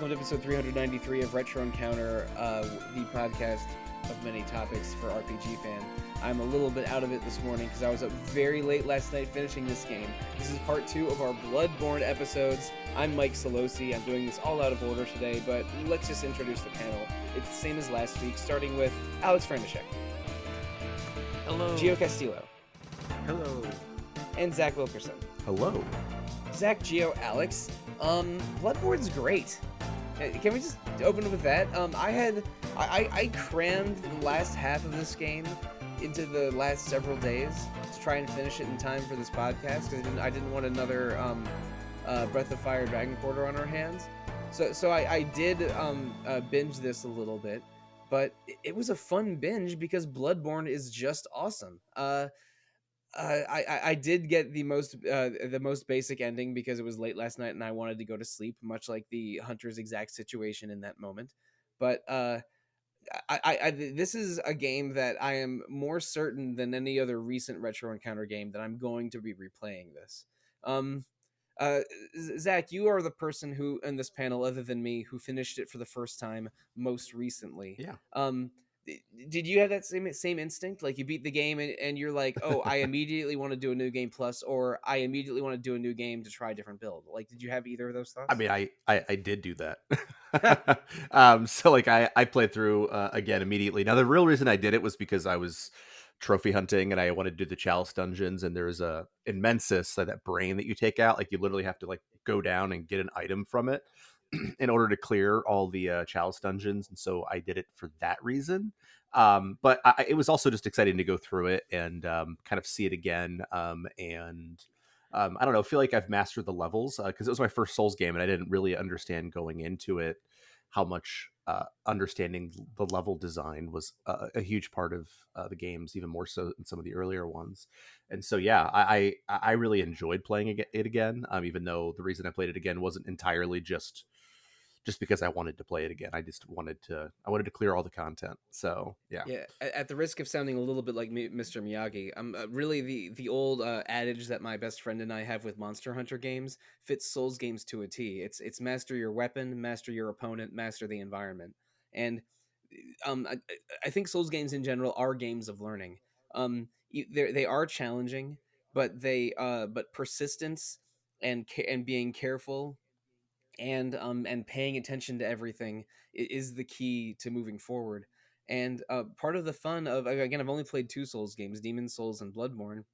welcome to episode 393 of Retro Encounter, the podcast of many topics for RPG fan. I'm a little bit out of it this morning because I was up very late last night finishing this game. This is part 2 of our Bloodborne episodes. I'm Mike Sollosi. I'm doing this all out of order today, but let's just introduce the panel. It's the same as last week, starting with Aleks Franiczek. Hello. Gio Castillo. Hello. And Zach Wilkerson. Hello. Zach, Gio, Aleks. Bloodborne's great. Can we just open with that? I crammed the last half of this game into the last several days to try and finish it in time for this podcast because I didn't want another Breath of Fire Dragon Quarter on our hands. So I did binge this a little bit, but it was a fun binge because Bloodborne is just awesome. I did get the most basic ending because it was late last night and I wanted to go to sleep, much like the Hunter's exact situation in that moment. But this is a game that I am more certain than any other recent Retro Encounter game that I'm going to be replaying this. Zach, you are the person who in this panel, other than me, who finished it for the first time most recently. Yeah. Did you have that same instinct? Like you beat the game and you're like, oh, I immediately want to do a new game plus, or I immediately want to do a new game to try a different build. Like, did you have either of those thoughts? I mean, I did do that. So like I played through again immediately. Now the real reason I did it was because I was trophy hunting and I wanted to do the chalice dungeons, and there's a immensis, like that brain that you take out. Like you literally have to like go down and get an item from it in order to clear all the chalice dungeons, and so I did it for that reason. But it was also just exciting to go through it and kind of see it again. I don't know, feel like I've mastered the levels because it was my first Souls game and I didn't really understand going into it how much understanding the level design was a huge part of the games, even more so than some of the earlier ones. And so, yeah, I really enjoyed playing it again, even though the reason I played it again wasn't entirely just because I wanted to play it again. I wanted to clear all the content. So yeah. Yeah. At the risk of sounding a little bit like Mr. Miyagi, I'm really the old adage that my best friend and I have with Monster Hunter games fits Souls games to a T. It's master your weapon, master your opponent, master the environment, and I think Souls games in general are games of learning. They are challenging, but but persistence and being careful and paying attention to everything is the key to moving forward. And part of the fun of, again, I've only played 2 Souls games, Demon Souls and Bloodborne,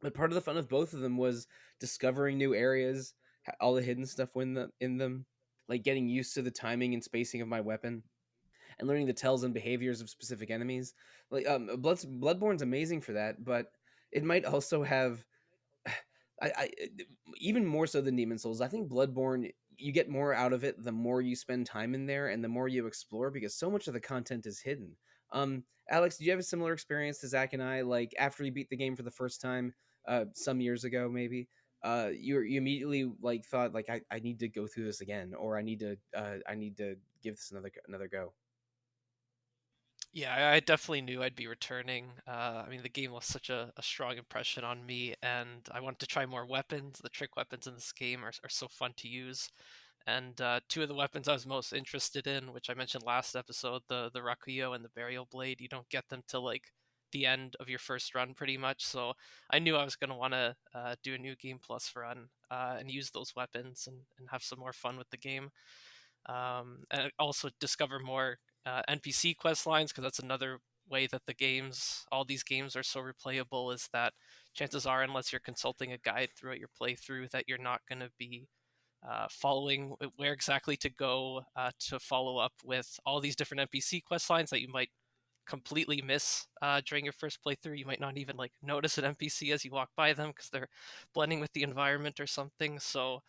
but part of the fun of both of them was discovering new areas, all the hidden stuff in them, like getting used to the timing and spacing of my weapon, and learning the tells and behaviors of specific enemies. Like Bloodborne's amazing for that, but it might also have I even more so than Demon Souls. I think Bloodborne, you get more out of it the more you spend time in there and the more you explore because so much of the content is hidden. Aleks, do you have a similar experience to Zach and I? Like after you beat the game for the first time, some years ago maybe, you immediately like thought like I need to go through this again, or I need to give this another go. Yeah, I definitely knew I'd be returning. I mean, the game left such a strong impression on me, and I wanted to try more weapons. The trick weapons in this game are so fun to use. And 2 of the weapons I was most interested in, which I mentioned last episode, the Rakuyo and the Burial Blade, you don't get them till like the end of your first run pretty much. So I knew I was going to want to do a new Game Plus run and use those weapons and have some more fun with the game. And also discover more NPC quest lines, because that's another way that all these games are so replayable, is that chances are, unless you're consulting a guide throughout your playthrough, that you're not going to be following where exactly to go to follow up with all these different NPC quest lines that you might completely miss during your first playthrough. You might not even like notice an NPC as you walk by them because they're blending with the environment or something. So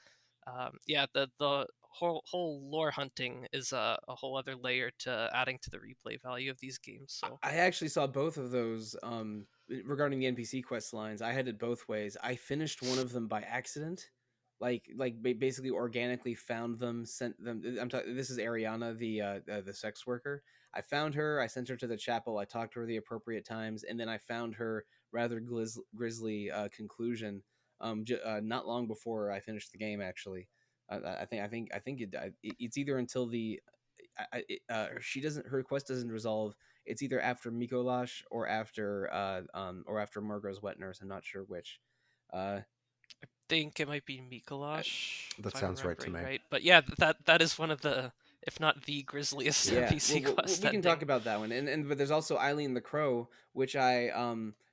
yeah, the whole lore hunting is a whole other layer to adding to the replay value of these games. So I actually saw both of those regarding the NPC quest lines. I had it both ways. I finished one of them by accident, basically organically found them, sent them. This is Ariana, the sex worker. I found her. I sent her to the chapel. I talked to her the appropriate times, and then I found her rather grisly conclusion. Not long before I finished the game, actually. It's either until the she doesn't her quest doesn't resolve. It's either after Mikolash or after Margot's wet nurse. I'm not sure which. Uh, Think it might be I, Mikolash, That if I'm sounds right to remembering me. right. But yeah, that is one of the, if not the grisliest Yeah, NPC quest we can talk ending. about that one, and but there's also Eileen the Crow, which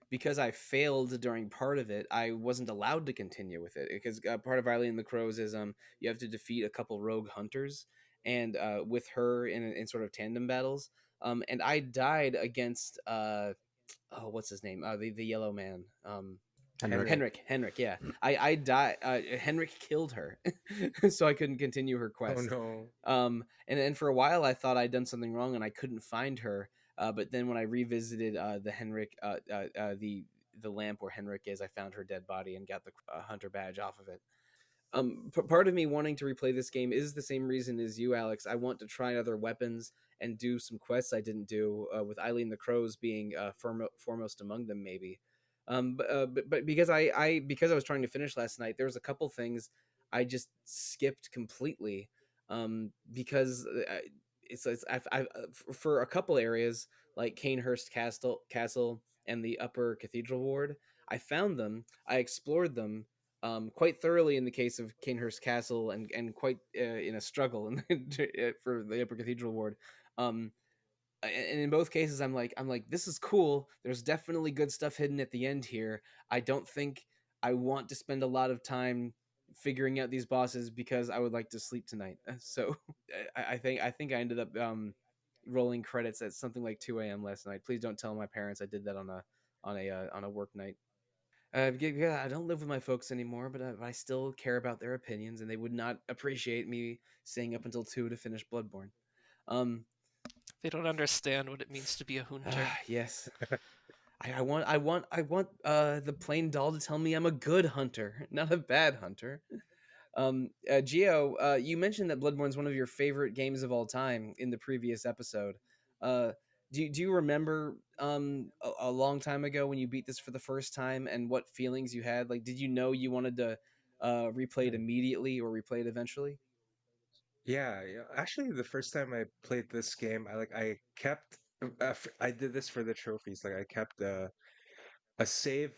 because I failed during part of it, I wasn't allowed to continue with it because part of Eileen the Crows is you have to defeat a couple rogue hunters, and with her in sort of tandem battles, and I died against oh, what's his name, the yellow man, Henrik. Henrik. Henrik, yeah. I died. Henrik killed her, so I couldn't continue her Oh quest. no. And then for a while I thought I'd done something wrong and I couldn't find her. But then when I revisited the Henrik, the lamp where Henrik is, I found her dead body and got the hunter badge off of it. Part of me wanting to replay this game is the same reason as you, Alex. I want to try other weapons and do some quests I didn't do, with Eileen the Crows being foremost among them, maybe. But because I was trying to finish last night, there was a couple things I just skipped completely. Because for a couple areas like Canehurst Castle and the Upper Cathedral Ward, I found them, I explored them quite thoroughly in the case of Canehurst Castle, and quite in a struggle for the Upper Cathedral Ward. Um, and in both cases, I'm like, this is cool. There's definitely good stuff hidden at the end here. I don't think I want to spend a lot of time figuring out these bosses because I would like to sleep tonight. So I think I ended up rolling credits at something like 2 a.m. last night. Please don't tell my parents I did that on a work night. Yeah, I don't live with my folks anymore, but I still care about their opinions, and they would not appreciate me staying up until 2 to finish Bloodborne. Um, They don't understand what it means to be a hunter. yes, I want the plain doll to tell me I'm a good hunter, not a bad hunter. Gio, you mentioned that Bloodborne's one of your favorite games of all time in the previous episode. Uh, do you remember a long time ago when you beat this for the first time and what feelings you had? Like, did you know you wanted to replay it Hmm. immediately or replay it eventually? Yeah, yeah. Actually, the first time I played this game, I kept I did this for the trophies. Like I kept a save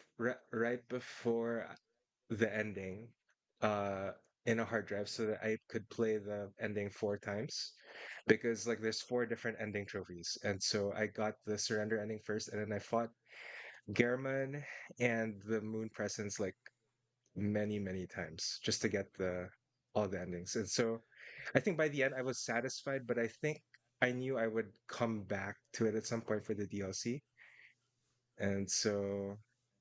right before the ending uh in a hard drive so that I could play the ending 4 times because like there's 4 different ending trophies. And so I got the surrender ending first and then I fought Gehrman and the Moon Presence like many times just to get the all the endings. And so I think by the end I was satisfied, but I think I knew I would come back to it at some point for the DLC. And so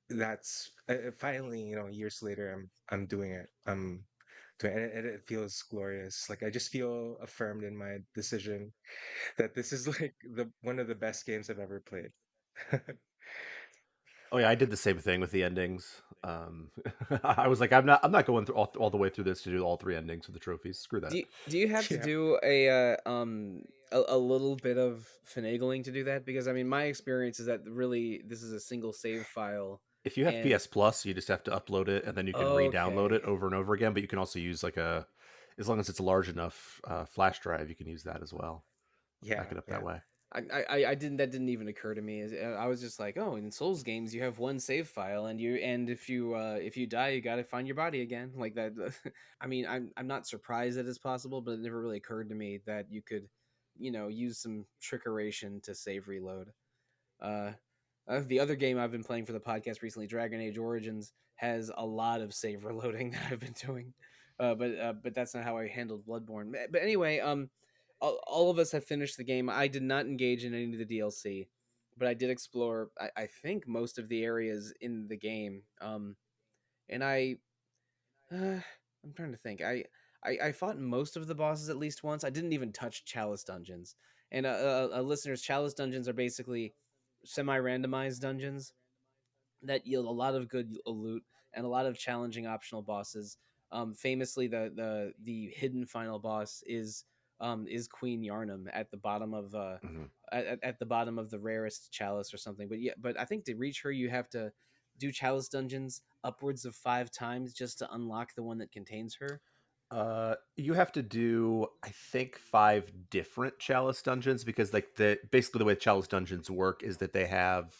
that's finally, years later, I'm doing it. I'm doing it, and it feels glorious. Like I just feel affirmed in my decision that this is like the one of the best games I've ever played. Oh yeah, I did the same thing with the endings. I was like, I'm not going through all the way through this to do all 3 endings for the trophies. Screw that. Do you have to Yeah, do a little bit of finagling to do that? Because I mean, my experience is that really this is a single save file, If you have and PS Plus, you just have to upload it, and then you can re-download it okay. over and over again. But you can also use like as long as it's a large enough flash drive, you can use that as well. yeah, Back it up that yeah, way. I didn't that didn't even occur to me. I was just like, oh, in Souls games you have one save file, and if you die, you got to find your body again, like that. I mean, I'm not surprised that it's possible, but it never really occurred to me that you could, use some trickeration to save reload. Uh, the other game I've been playing for the podcast recently, Dragon Age Origins, has a lot of save reloading that I've been doing. But that's not how I handled Bloodborne. But anyway, all of us have finished the game. I did not engage in any of the DLC, but I did explore. I think most of the areas in the game. And I'm trying to think. I fought most of the bosses at least once. I didn't even touch Chalice dungeons. And listeners, Chalice dungeons are basically semi-randomized dungeons that yield a lot of good loot and a lot of challenging optional bosses. Famously, the hidden final boss is Queen Yarnum at the bottom of Hmm. at the bottom of the rarest chalice or something. But yeah, but I think to reach her, you have to do chalice dungeons upwards of 5 times just to unlock the one that contains her. You have to do, I think, 5 different chalice dungeons because, like, basically the way chalice dungeons work is that they have,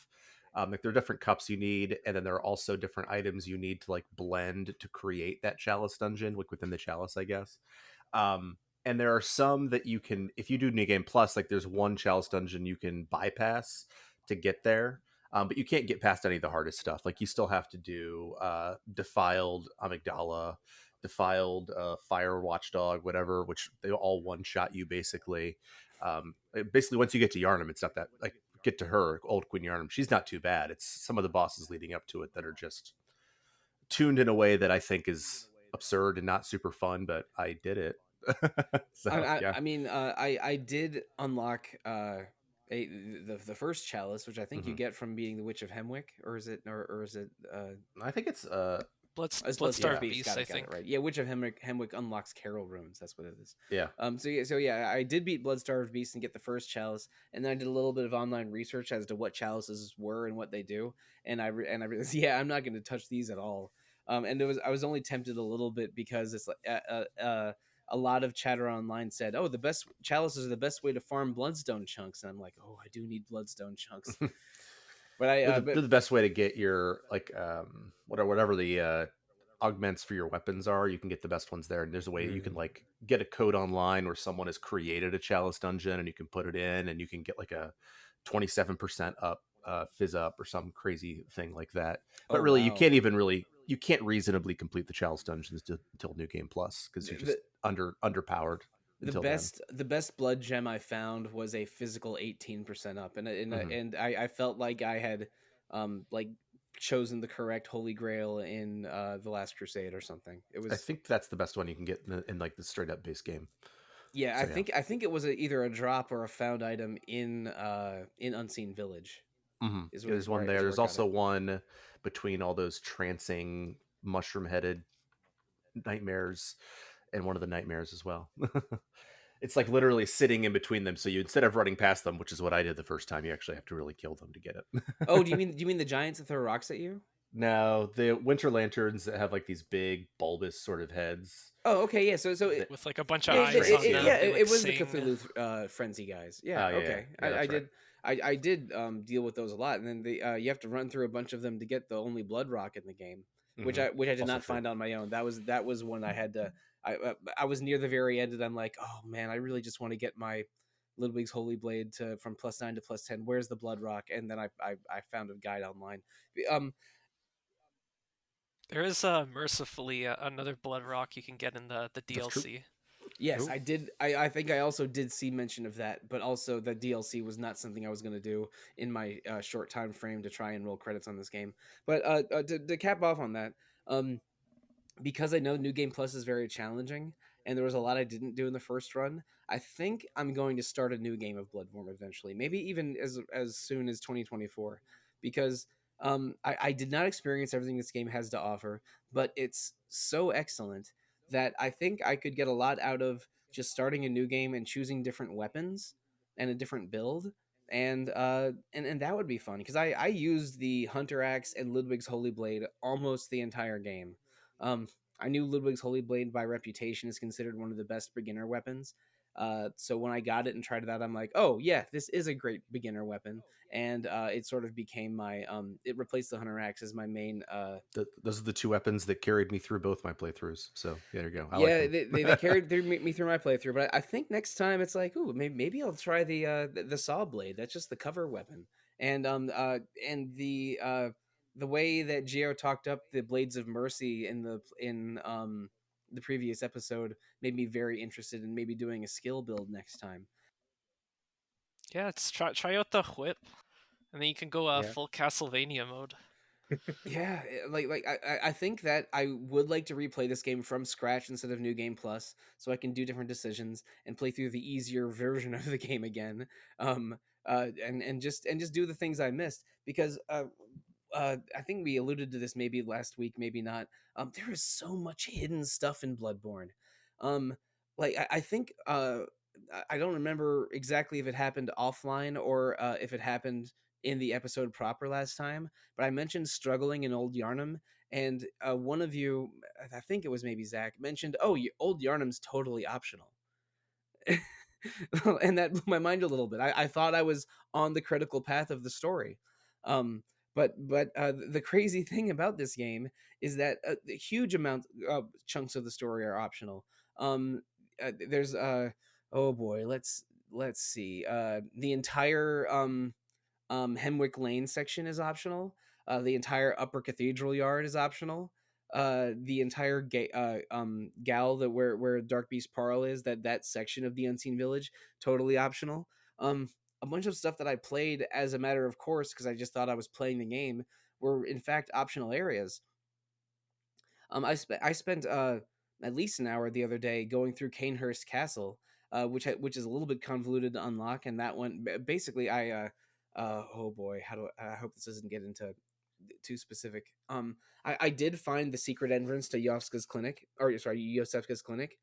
like, there are different cups you need, and then there are also different items you need to like blend to create that chalice dungeon, like within the chalice, I guess. And there are some that you can, if you do New Game Plus, like there's one chalice dungeon you can bypass to get there. But you can't get past any of the hardest stuff. Like you still have to do defiled amygdala, defiled fire watchdog, whatever, which they all one shot you basically. Basically, once you get to Yarnum, it's not that like get to her, old Queen Yarnum. She's not too bad. It's some of the bosses leading up to it that are just tuned in a way that I think is absurd and not super fun, but I did it. So yeah. I mean, I did unlock the first chalice, which I think you Hmm. get from beating the Witch of Hemwick, or is it I think it's it's Bloodstarved Bloodstained Beast. Beast, I Got it think. right. Yeah, Witch of Hemwick unlocks Carol runes. That's what it is. yeah. So yeah, I did beat Bloodstarved Beast and get the first chalice, and then I did a little bit of online research as to what chalices were and what they do, and I realized, yeah, I'm not going to touch these at all. And I was only tempted a little bit because it's like a lot of chatter online said, "Oh, the best chalices are the best way to farm bloodstone chunks," and I'm like, "Oh, I do need bloodstone chunks." But They're the best way to get your like whatever the augments for your weapons are. You can get the best ones there, and there's a way you can Mm. like get a code online where someone has created a chalice dungeon, and you can put it in, and you can get like a 27% up fizz up or some crazy thing like that. oh But really, wow, you can't reasonably complete the chalice dungeons until New Game Plus because you're just the, underpowered until then. the best blood gem I found was a physical 18% up, Hmm. and I felt like I had like chosen the correct holy grail in the Last Crusade or something. It I was think that's the best one you can get in like the straight up base game. yeah, So yeah. I think it was either a drop or a found item in Unseen Village Hmm. is Yeah, there's one there. is where There's I got also it. one between all those trancing mushroom-headed nightmares and one of the nightmares as well. It's like literally sitting in between them. So you instead of running past them, which is what I did the first time, you actually have to really kill them to get Oh, it. do you mean the giants that throw rocks at you? Now the winter lanterns that have like these big bulbous sort of heads Oh, okay, yeah. that With like a bunch of Yeah, eyes trace on you. them. They it like was the sing. Cthulhu frenzy guys. Yeah, Oh yeah, okay. yeah, I that's right. did I did deal with those a lot, and then you have to run through a bunch of them to get the only blood rock in the game, Hmm. which I did Also not true. find on my own. That was one I had to. I was near the very end, and I'm like, oh man, I really just want to get my Ludwig's Holy Blade to from +9 to +10. Where's the blood rock? And then I found a guide online. Um, There is mercifully another blood rock you can get in the That's true. DLC. Yes, Oh, I did. I think I also did see mention of that, but also the DLC was not something I was going to do in my short time frame to try and roll credits on this game. But to cap off on that, um, because I know New Game Plus is very challenging, and there was a lot I didn't do in the first run. I think I'm going to start a new game of Bloodborne eventually, maybe even as soon as 2024, because I did not experience everything this game has to offer, but it's so excellent that I think I could get a lot out of just starting a new game and choosing different weapons and a different build. And that would be fun because I used the Hunter Axe and Ludwig's Holy Blade almost the entire game. um, I knew Ludwig's Holy Blade by reputation is considered one of the best beginner weapons. So when I got it and tried it out, I'm like, oh yeah, this is a great beginner weapon, and it sort of became my it replaced the Hunter Axe as my main. those are the two weapons that carried me through both my playthroughs. So yeah, there you go. I like Yeah, them. they carried me through my playthrough, but I think next time it's like, ooh, maybe I'll try the saw blade. That's just the cover weapon, and the way that Gio talked up the Blades of Mercy in the previous episode made me very interested in maybe doing a skill build next time. Yeah, it's try out the whip, and then you can go Yeah. full Castlevania mode. Yeah, I think that I would like to replay this game from scratch instead of New Game Plus, so I can do different decisions and play through the easier version of the game again. Um, and just do the things I missed because I think we alluded to this maybe last week, maybe not. There is so much hidden stuff in Bloodborne. Um, I think I don't remember exactly if it happened offline or if it happened in the episode proper last time, but I mentioned struggling in Old Yarnum, and one of you, I think it was maybe Zach, mentioned, "Oh, Old Yarnum's totally optional." And that blew my mind a little bit. I thought I was on the critical path of the story. But the crazy thing about this game is that the huge amount chunks of the story are optional. There's oh boy, let's see. The entire Hemwick Lane section is optional. The entire Upper Cathedral Yard is optional. The entire gal that where Dark Beast Parl is, that section of the Unseen Village, totally optional. Um, a bunch of stuff that I played as a matter of course because I just thought I was playing the game were in fact optional areas. I spent at least an hour the other day going through Canehurst Castle, which is a little bit convoluted to unlock, and that one basically oh boy, how do I hope this doesn't get into too specific. I did find the secret entrance to Yovska's clinic, or sorry, Yosefka's clinic,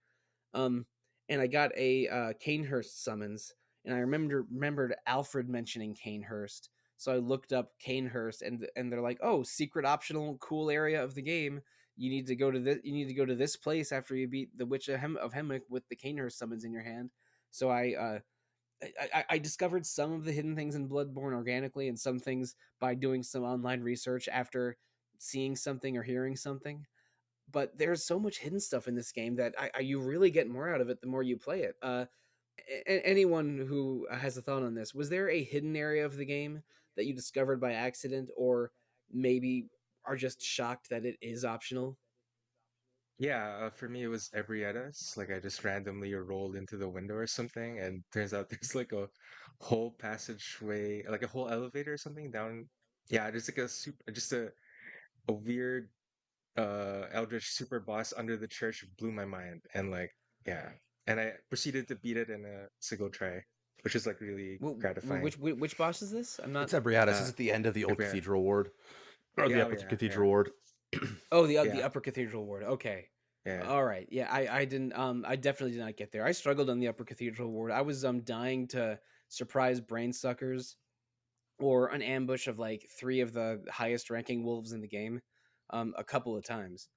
um, and I got a Canehurst summons, and I remembered Alfred mentioning Canehurst, so I looked up Canehurst, and they're like, "Oh, secret optional cool area of the game. You need to go to this. You need to go to this place after you beat the Witch of, Hemwick with the Canehurst summons in your hand." So I discovered some of the hidden things in Bloodborne organically, and some things by doing some online research after seeing something or hearing something. But there's so much hidden stuff in this game that you really get more out of it the more you play it. Anyone who has a thought on this, was there a hidden area of the game that you discovered by accident, or maybe are just shocked that it is optional? Yeah, for me it was Ebrietas. Like I just randomly rolled into the window or something, and turns out there's like a whole passageway, like a whole elevator or something down. Yeah, there's like a super, just a weird eldritch super boss under the church blew my mind, and like yeah, and I proceeded to beat it in a single try, which is like really gratifying. Which boss is this? I'm not. It's Ebriatis. Uh, It's at the end of the old Ebrietas. cathedral ward, or the Yeah, oh upper yeah, yeah, cathedral ward. Oh, the yeah, Upper Cathedral Ward. Okay. yeah. All right. Yeah, I didn't I definitely did not get there. I struggled on the Upper Cathedral Ward. I was dying to surprise brain suckers or an ambush of like three of the highest ranking wolves in the game a couple of times.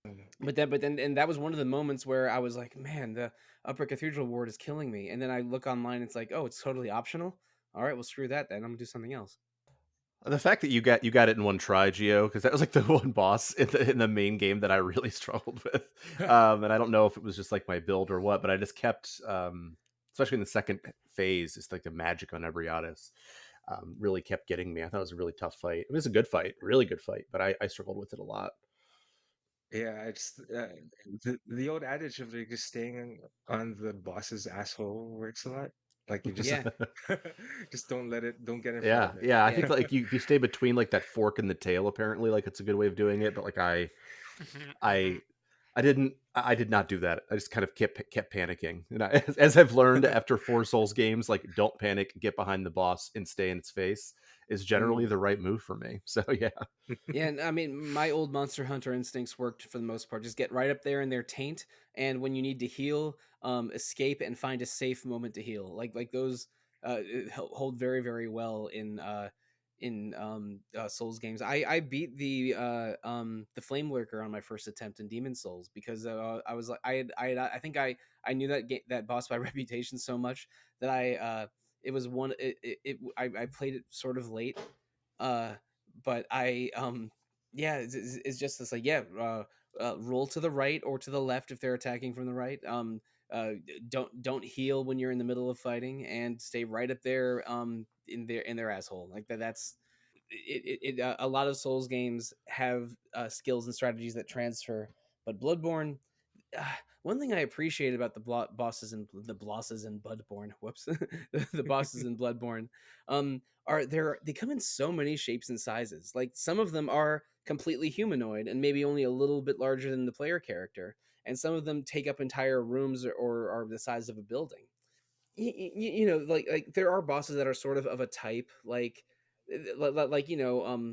Mm. But then and that was one of the moments where I was like, man, the Upper Cathedral Ward is killing me. And then I look online, it's like, oh, it's totally optional. All right, well screw that then. I'm gonna do something else. The fact that you got it in one try, Geo, because that was like the one boss in the main game that I really struggled with. And I don't know if it was just like my build or what, but I just kept, especially in the second phase, it's like the magic on Ebriatis really kept getting me. I thought it was a really tough fight. It was a good fight, really good fight, but I struggled with it a lot. Yeah, I just the old adage of like just staying on the boss's asshole works a lot. Like you just Yeah, just don't get in front Yeah, of it. yeah. I yeah. think like if you stay between like that fork and the tail, apparently, like it's a good way of doing it. But like I I did not do that. I just kind of kept panicking. And as I've learned after 4 Souls games, like don't panic, get behind the boss and stay in its face is generally Mm. the right move for me. So yeah, Yeah, and I mean, my old Monster Hunter instincts worked for the most part. Just get right up there in their taint, and when you need to heal, escape and find a safe moment to heal. Like those hold very very well in Souls games. I beat the Flame Lurker on my first attempt in Demon Souls because I was like I think I knew that boss by reputation so much that it was one I played it sort of late. Uh, but yeah, it's just this like, yeah, roll to the right or to the left if they're attacking from the right. Uh don't heal when you're in the middle of fighting, and stay right up there in their asshole like that's a lot of Souls games have skills and strategies that transfer, but Bloodborne, uh, one thing I appreciate about the bosses in Bloodborne, whoops, the bosses in Bloodborne, are they come in so many shapes and sizes. Like some of them are completely humanoid and maybe only a little bit larger than the player character, and some of them take up entire rooms or are the size of a building. Like there are bosses that are sort of a type, like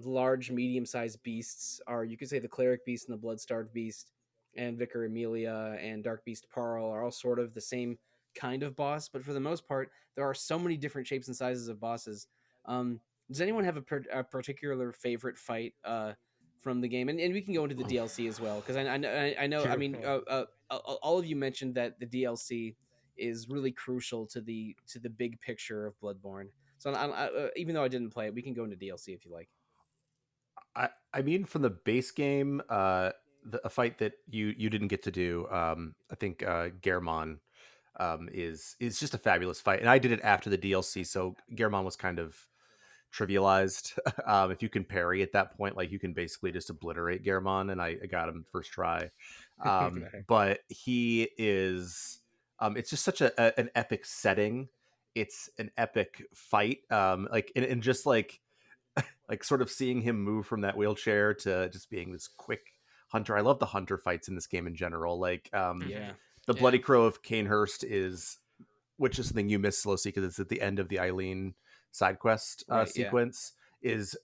large medium sized beasts are, you could say, the cleric beast and the blood starved beast, and Vicar Amelia and Dark Beast Parl are all sort of the same kind of boss, but for the most part there are so many different shapes and sizes of bosses. um Does anyone have a particular favorite fight from the game? And we can go into the DLC as well, because I know. I mean, all of you mentioned that the DLC is really crucial to the big picture of Bloodborne. So even though I didn't play it, we can go into DLC if you like. I mean, from the base game, a fight that you didn't get to do, I think Gehrman is just a fabulous fight, and I did it after the DLC, so Gehrman was kind of trivialized. If you can parry at that point, like you can basically just obliterate Gehrman, and I got him first try. Nice. But he is, it's just such an epic setting. It's an epic fight, like and just like sort of seeing him move from that wheelchair to just being this quick hunter. I love the hunter fights in this game in general. Like Yeah. the Yeah. Bloody Crow of Canehurst is, which is something you miss, Sollosi, because it's at the end of the Eileen side quest Right, yeah. sequence. Is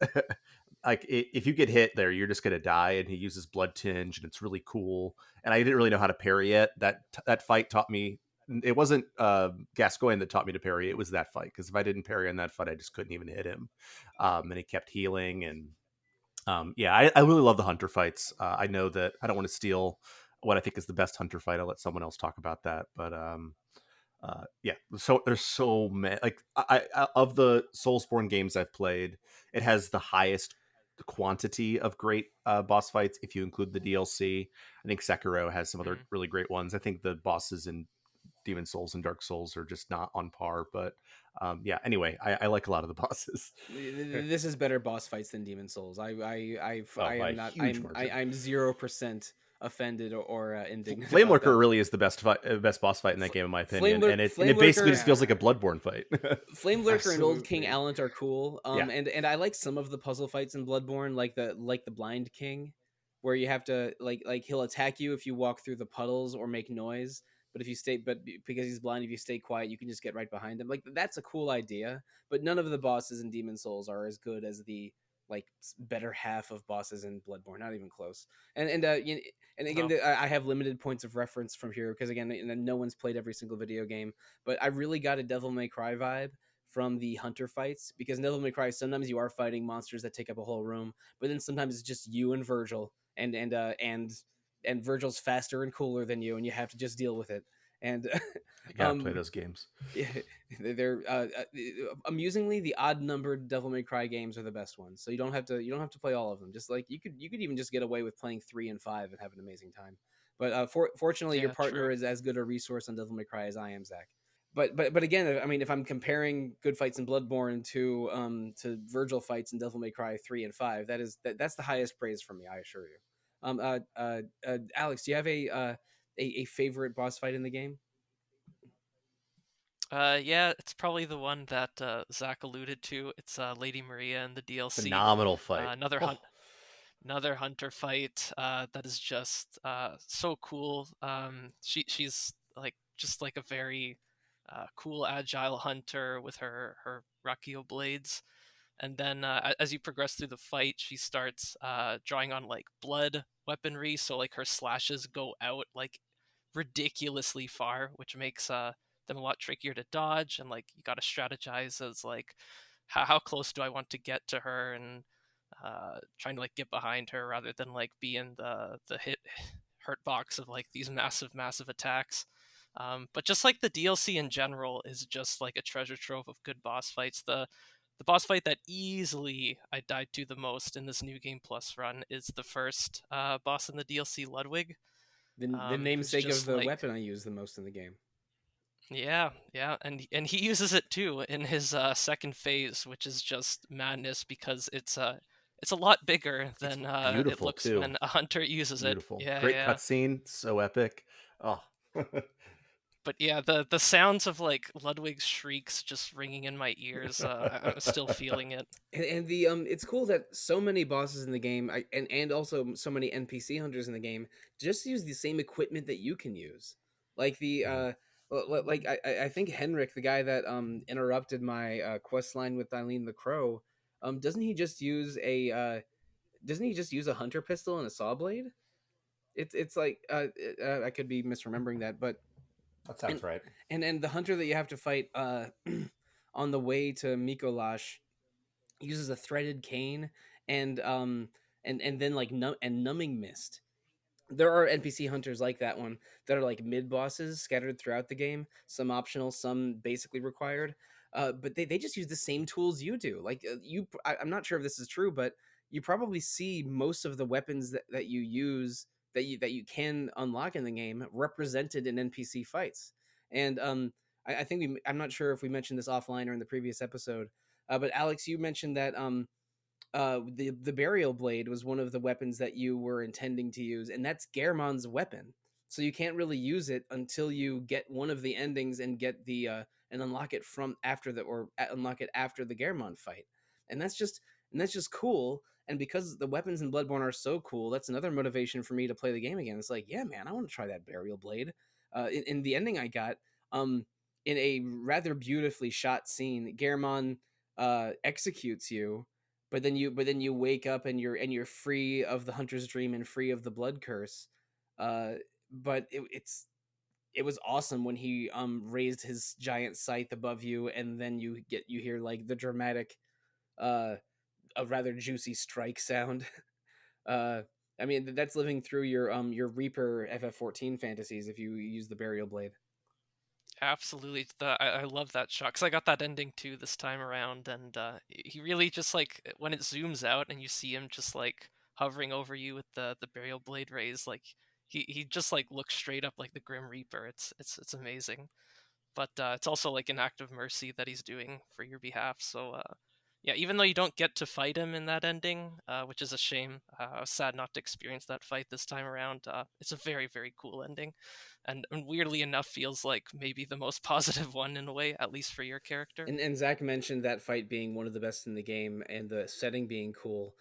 like if you get hit there, you're just gonna die. And he uses blood tinge, and it's really cool. And I didn't really know how to parry it. That fight taught me. It wasn't Gascoigne that taught me to parry. It was that fight, because if I didn't parry in that fight, I just couldn't even hit him. And he kept healing. And yeah, I really love the hunter fights. I know that I don't want to steal what I think is the best hunter fight. I'll let someone else talk about that. But yeah, so there's so many. Like of the Soulsborne games I've played, it has the highest quantity of great boss fights if you include the DLC. I think Sekiro has some other really great ones. I think the bosses in Demon Souls and Dark Souls are just not on par. But yeah, anyway, I like a lot of the bosses. This is better boss fights than Demon Souls. I By am a not. huge margin. I'm 0% offended or indignant. Flame about Lurker that. really is the best boss fight in that game, in my opinion, Flame and it Flame basically Lurker, just feels like a Bloodborne fight. Flame Lurker and Old King Absolutely. Alent are cool. Yeah. And I like some of the puzzle fights in Bloodborne, like the Blind King, where you have to like he'll attack you if you walk through the puddles or make noise. But if you stay, because he's blind, if you stay quiet, you can just get right behind him. Like that's a cool idea. But none of the bosses in Demon Souls are as good as the like better half of bosses in Bloodborne. Not even close. And again, No. I have limited points of reference from here because again, no one's played every single video game. But I really got a Devil May Cry vibe from the hunter fights, because in Devil May Cry sometimes you are fighting monsters that take up a whole room, but then sometimes it's just you and Virgil, and Virgil's faster and cooler than you, and you have to just deal with it. And I gotta play those games. yeah, they're amusingly the odd numbered Devil May Cry games are the best ones. So you don't have to play all of them. Just like you could even just get away with playing 3 and 5 and have an amazing time. But fortunately, your Yeah, partner true. is as good a resource on Devil May Cry as I am, Zach. But again, I mean, if I'm comparing good fights in Bloodborne to Virgil fights in Devil May Cry 3 and 5, that's the highest praise from me, I assure you. Alex, do you have a favorite boss fight in the game? Yeah, it's probably the one that Zach alluded to. It's Lady Maria in the DLC. Phenomenal fight. Another another hunter fight that is just so cool. She's like just like a very cool agile hunter with her Rakio blades. And then as you progress through the fight, she starts drawing on like blood weaponry, so like her slashes go out like ridiculously far, which makes them a lot trickier to dodge. And like you got to strategize as like how close do I want to get to her, and trying to like get behind her rather than like be in the hurt box of like these massive attacks. But just like the DLC in general is just like a treasure trove of good boss fights. The boss fight that easily I died to the most in this New Game Plus run is the first boss in the DLC, Ludwig, The who's namesake of just the like, weapon I use the most in the game. yeah, and he uses it too in his second phase, which is just madness because it's a lot bigger It's than it beautiful looks too. when a hunter uses it. Beautiful. Yeah, Great yeah. cutscene. So epic. Oh. But yeah, the sounds of like Ludwig's shrieks just ringing in my ears, I'm still feeling it. And the it's cool that so many bosses in the game, and also so many NPC hunters in the game just use the same equipment that you can use. Like like I think Henrik, the guy that interrupted my quest line with Eileen the Crow, doesn't he just use a hunter pistol and a saw blade? It's like I could be misremembering that, but That and sounds right. and the hunter that you have to fight on the way to Mikolash, uses a threaded cane and then like numbing mist. There are NPC hunters like that one that are like mid bosses scattered throughout the game, some optional, some basically required. But they just use the same tools you do. Like I'm not sure if this is true, but you probably see most of the weapons that you use that you can unlock in the game represented in NPC fights. And I think I'm not sure if we mentioned this offline or in the previous episode, but Alex, you mentioned that the burial blade was one of the weapons that you were intending to use, and that's Gehrman's weapon. So you can't really use it until you get one of the endings and get the and unlock it from after the or unlock it after the Gehrman fight, and that's just cool. And because the weapons in Bloodborne are so cool, that's another motivation for me to play the game again. It's like, yeah, man, I want to try that burial blade. In the ending I got, um, in a rather beautifully shot scene, Gehrman executes you, but then you wake up and you're free of the hunter's dream and free of the blood curse. uh but it was awesome when he raised his giant scythe above you, and then you hear like the dramatic uh a rather juicy strike sound. uh I mean, that's living through your Reaper FF14 fantasies if you use the burial blade. Absolutely, I love that shot because I got that ending too this time around, and he really just like when it zooms out and you see him just like hovering over you with the burial blade raised, like he just like looks straight up like the Grim Reaper. It's amazing, but it's also like an act of mercy that he's doing for your behalf. So yeah, even though you don't get to fight him in that ending, which is a shame, I was sad not to experience that fight this time around. It's a very cool ending, and weirdly enough feels like maybe the most positive one in a way, at least for your character. And Zach mentioned that fight being one of the best in the game and the setting being cool.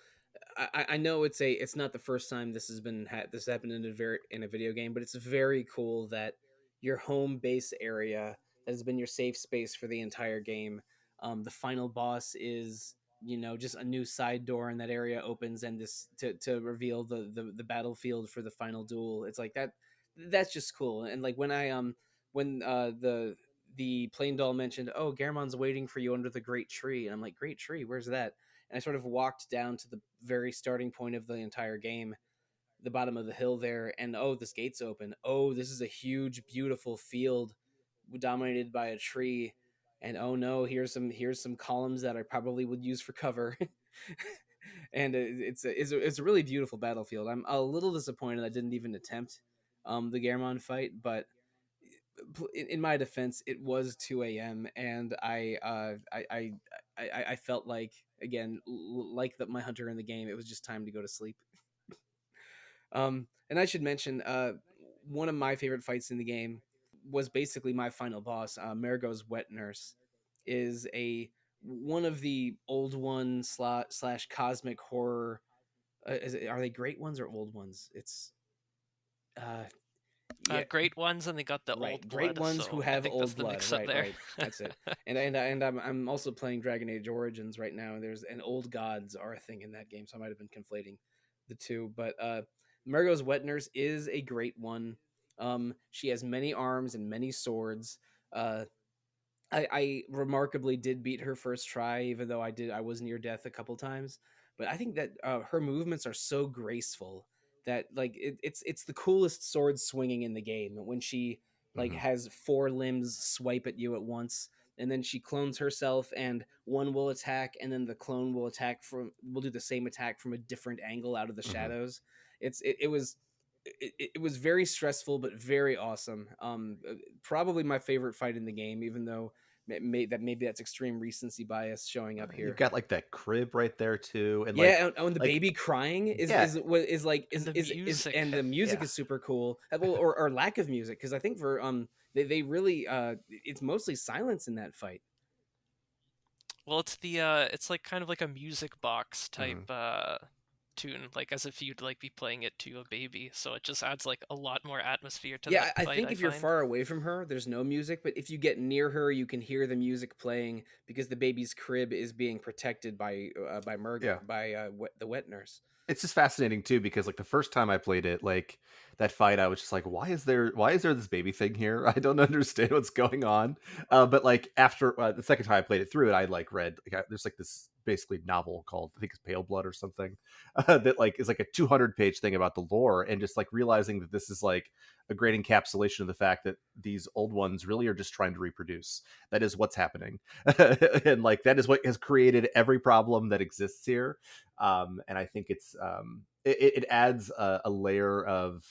I know it's not the first time this happened in a video game, but it's very cool that your home base area has been your safe space for the entire game. The final boss is, just a new side door, and that area opens, and this to reveal the battlefield for the final duel. It's like that. That's just cool. And like when the plain doll mentioned, "Oh, Garamond's waiting for you under the great tree," and I'm like, "Great tree? Where's that?" And I sort of walked down to the very starting point of the entire game, the bottom of the hill there, and oh, this gate's open. Oh, this is a huge, beautiful field dominated by a tree, and oh no, here's some columns that I probably would use for cover. And it's a really beautiful battlefield. I'm a little disappointed I didn't even attempt the Garamond fight, but in my defense, it was 2 a.m. and I felt like, again, like my hunter in the game, it was just time to go to sleep. And I should mention, one of my favorite fights in the game was basically my final boss. Marigo's wet nurse is a one of the old one slash cosmic horror. Are they great ones or old ones? It's uh, yeah, Great ones, and they got the right, old great blood, ones who so I have think that's old the blood. mix up Right, there. right. That's it. And I'm also playing Dragon Age Origins right now, and there's an old gods are a thing in that game, so I might have been conflating the two. But Margot's wet nurse is a great one. She has many arms and many swords. Uh, I remarkably did beat her first try, even though I was near death a couple times. But I think that her movements are so graceful that like it's the coolest sword swinging in the game when she like Hmm. has four limbs swipe at you at once, and then she clones herself, and one will attack, and then the clone will do the same attack from a different angle out of the Hmm. shadows. It was very stressful but very awesome. Probably my favorite fight in the game, even though maybe that's extreme recency bias showing up You've here. got like that crib right there too, and Yeah, and the like baby crying yeah, is like And the is music. and the music yeah. is super cool. Well, or lack of music, because I think for they really it's mostly silence in that fight. Well, it's like kind of like a music box type Mhm. tune, like as if you'd like be playing it to a baby. So it just adds like a lot more atmosphere to that Yeah, I fight, think I if you're find. far away from her, there's no music, but if you get near her, you can hear the music playing because the baby's crib is being protected by Yeah. the wet nurse. It's just fascinating too because like the first time I played it, like that fight, I was just like, why is there this baby thing here? I don't understand what's going on. But like after the second time I played it through it, I like read like, there's like this basically novel called, I think it's Pale Blood or something, that like is like a 200-page thing about the lore, and just like realizing that this is like a great encapsulation of the fact that these old ones really are just trying to reproduce. That is what's happening. And like that is what has created every problem that exists here. And I think it adds a layer of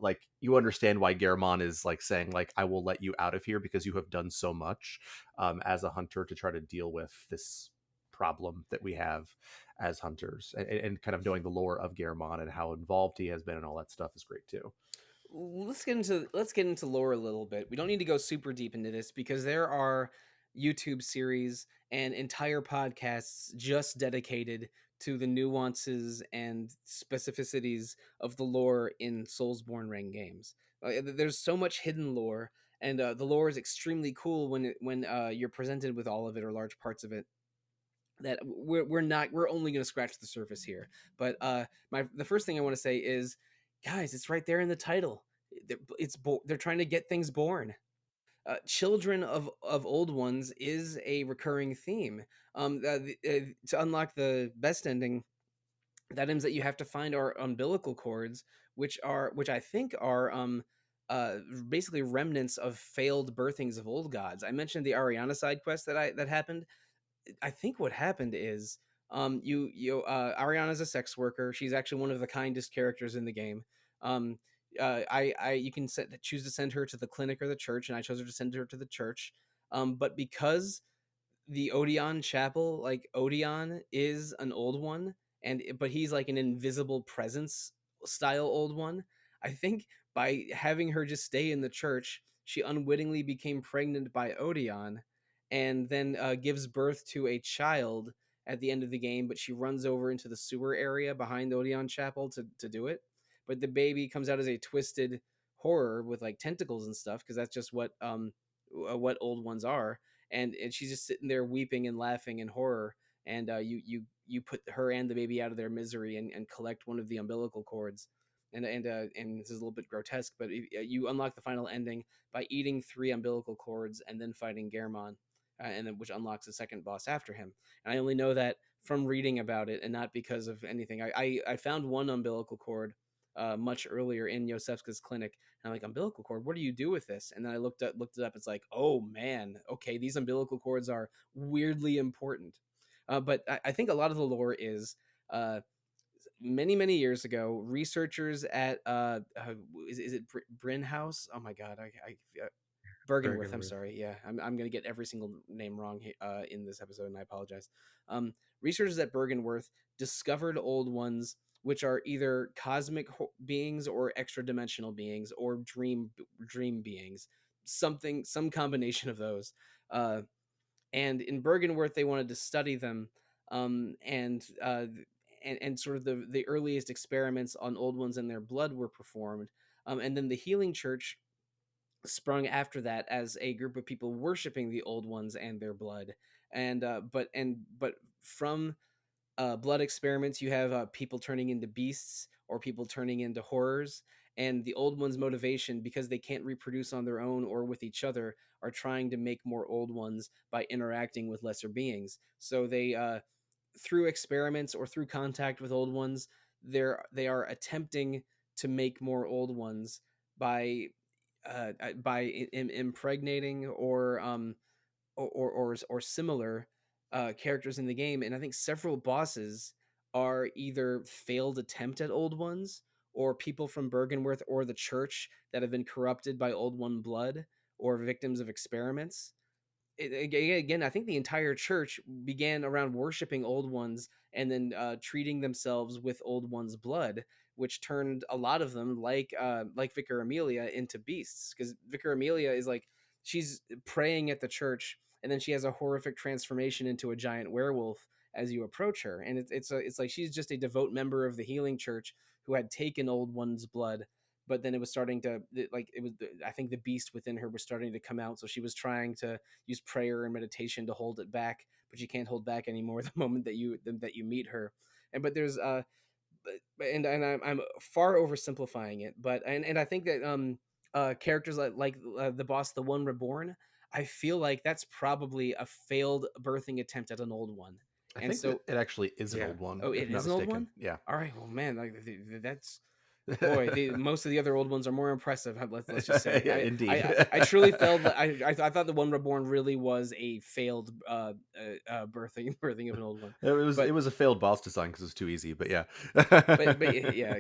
like, you understand why Garamond is like saying like, I will let you out of here because you have done so much as a hunter to try to deal with this problem that we have as hunters, and kind of knowing the lore of Garamond and how involved he has been and all that stuff is great too. Let's get into lore a little bit. We don't need to go super deep into this because there are YouTube series and entire podcasts just dedicated to the nuances and specificities of the lore in Soulsborne Ring games. There's so much hidden lore, and the lore is extremely cool when you're presented with all of it or large parts of it. That we're only going to scratch the surface here. But the first thing I want to say is, guys, it's right there in the title. They're trying to get things born. Children of old ones is a recurring theme. To unlock the best ending, that means that you have to find our umbilical cords, which I think are uh basically remnants of failed birthings of old gods. I mentioned the Ariana side quest that happened. I think what happened is Ariana's a sex worker. She's actually one of the kindest characters in the game. Um I you can choose to send her to the clinic or the church, and I chose her to send her to the church. But because the Odeon Chapel, like Odeon is an old one, but he's like an invisible presence style old one. I think by having her just stay in the church, she unwittingly became pregnant by Odeon, and then gives birth to a child at the end of the game. But she runs over into the sewer area behind Odeon Chapel to do it. But the baby comes out as a twisted horror with like tentacles and stuff, because that's just what old ones are. And she's just sitting there weeping and laughing in horror. And you put her and the baby out of their misery, and collect one of the umbilical cords. And this is a little bit grotesque, but you unlock the final ending by eating 3 umbilical cords and then fighting Garamond, and then which unlocks the second boss after him. And I only know that from reading about it and not because of anything. I found one umbilical cord much earlier in Yosefska's clinic. And I'm like, umbilical cord, what do you do with this? And then I looked it up. It's like, oh man, okay, these umbilical cords are weirdly important. But I think a lot of the lore is many years ago, researchers at is it Bryn House? Oh my god, Bergenworth. I'm Bergenworth. sorry. Yeah, I'm gonna get every single name wrong in this episode, and I apologize. Researchers at Bergenworth discovered old ones, which are either cosmic beings or extra dimensional beings or dream beings, some combination of those. And in Bergenworth, they wanted to study them, and sort of the earliest experiments on old ones and their blood were performed. And then the Healing Church sprung after that as a group of people worshiping the old ones and their blood. But from blood experiments, you have people turning into beasts or people turning into horrors. And the old ones' motivation, because they can't reproduce on their own or with each other, are trying to make more old ones by interacting with lesser beings. So through experiments or through contact with old ones, they are attempting to make more old ones by impregnating or similar characters in the game. And I think several bosses are either failed attempt at old ones, or people from Bergenworth or the church that have been corrupted by old one blood, or victims of experiments. Again, I think the entire church began around worshiping old ones and then treating themselves with old ones' blood, which turned a lot of them, like Vicar Amelia, into beasts. Because Vicar Amelia is like, she's praying at the church, and then she has a horrific transformation into a giant werewolf as you approach her, and it's like she's just a devout member of the Healing Church who had taken old one's blood. But then it was starting to, like, it was, I think the beast within her was starting to come out, so she was trying to use prayer and meditation to hold it back, but you can't hold back anymore the moment that you meet her. And but there's and I'm far oversimplifying it, but and I think that characters like the boss, the One Reborn, I feel like that's probably a failed birthing attempt at an old one. I And think that so, it actually is an Yeah. old one, oh, if it I'm not is an old mistaken. one. Yeah. All right, well, man, like that's boy, most of the other old ones are more impressive. Let's just say. Yeah, I indeed. I truly felt that I thought the one reborn really was a failed birthing of an old one, It but was a failed boss design because it was too easy, but yeah. but yeah,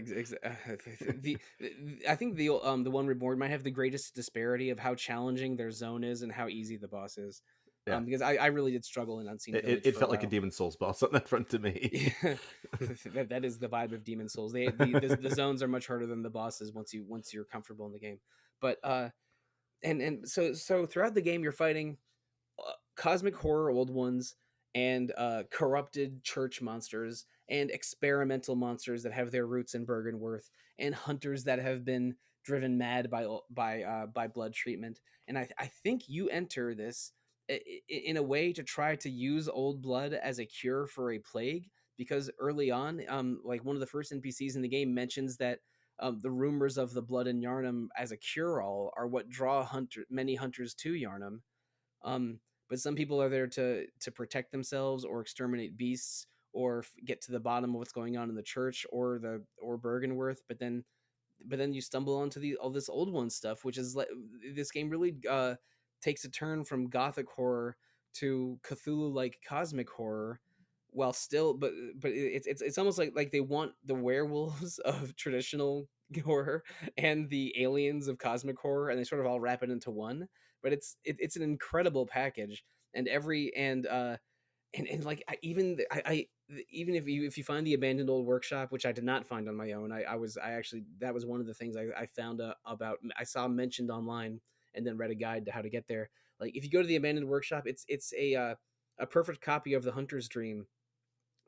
I think the one reborn might have the greatest disparity of how challenging their zone is and how easy the boss is. Yeah. Because I really did struggle in Unseen It, Village it for a felt like a while. Demon Souls boss on that front to me. Yeah, that is the vibe of Demon Souls. The zones are much harder than the bosses once you're comfortable in the game. But so throughout the game you're fighting cosmic horror old ones and corrupted church monsters and experimental monsters that have their roots in Bergenworth and hunters that have been driven mad by blood treatment. And I think you enter this in a way to try to use old blood as a cure for a plague, because early on, like one of the first NPCs in the game mentions that the rumors of the blood in Yarnum as a cure-all are what draw many hunters to Yarnum. Um, but some people are there to protect themselves or exterminate beasts or get to the bottom of what's going on in the church or Bergenworth. But then you stumble onto all this old one stuff, which is like this game really takes a turn from gothic horror to Cthulhu like cosmic horror, while still but it's almost like they want the werewolves of traditional horror and the aliens of cosmic horror, and they sort of all wrap it into one. But it's an incredible package, and every and like even if you find the abandoned old workshop, which I did not find on my own. I actually, that was one of the things I found about, I saw mentioned online and then read a guide to how to get there. Like if you go to the abandoned workshop, it's a perfect copy of the Hunter's Dream,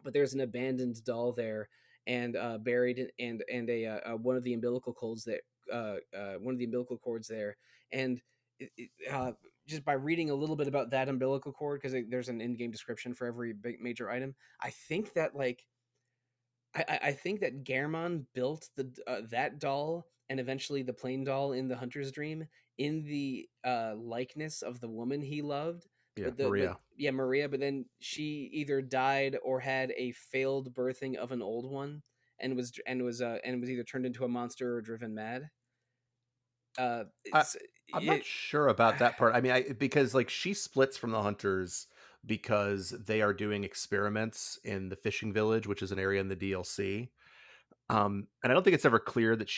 but there's an abandoned doll there, and buried and one of the umbilical cords that one of the umbilical cords there. And just by reading a little bit about that umbilical cord, because there's an in-game description for every big major item, I think that like I think that Germon built that doll and eventually the plain doll in the Hunter's Dream in the likeness of the woman he loved. Yeah, But Maria. yeah, Maria. But then she either died or had a failed birthing of an old one, and was either turned into a monster or driven mad. Uh, I, it's, I'm not it, sure about that part. I mean, because like she splits from the hunters because they are doing experiments in the fishing village, which is an area in the DLC. And I don't think it's ever clear that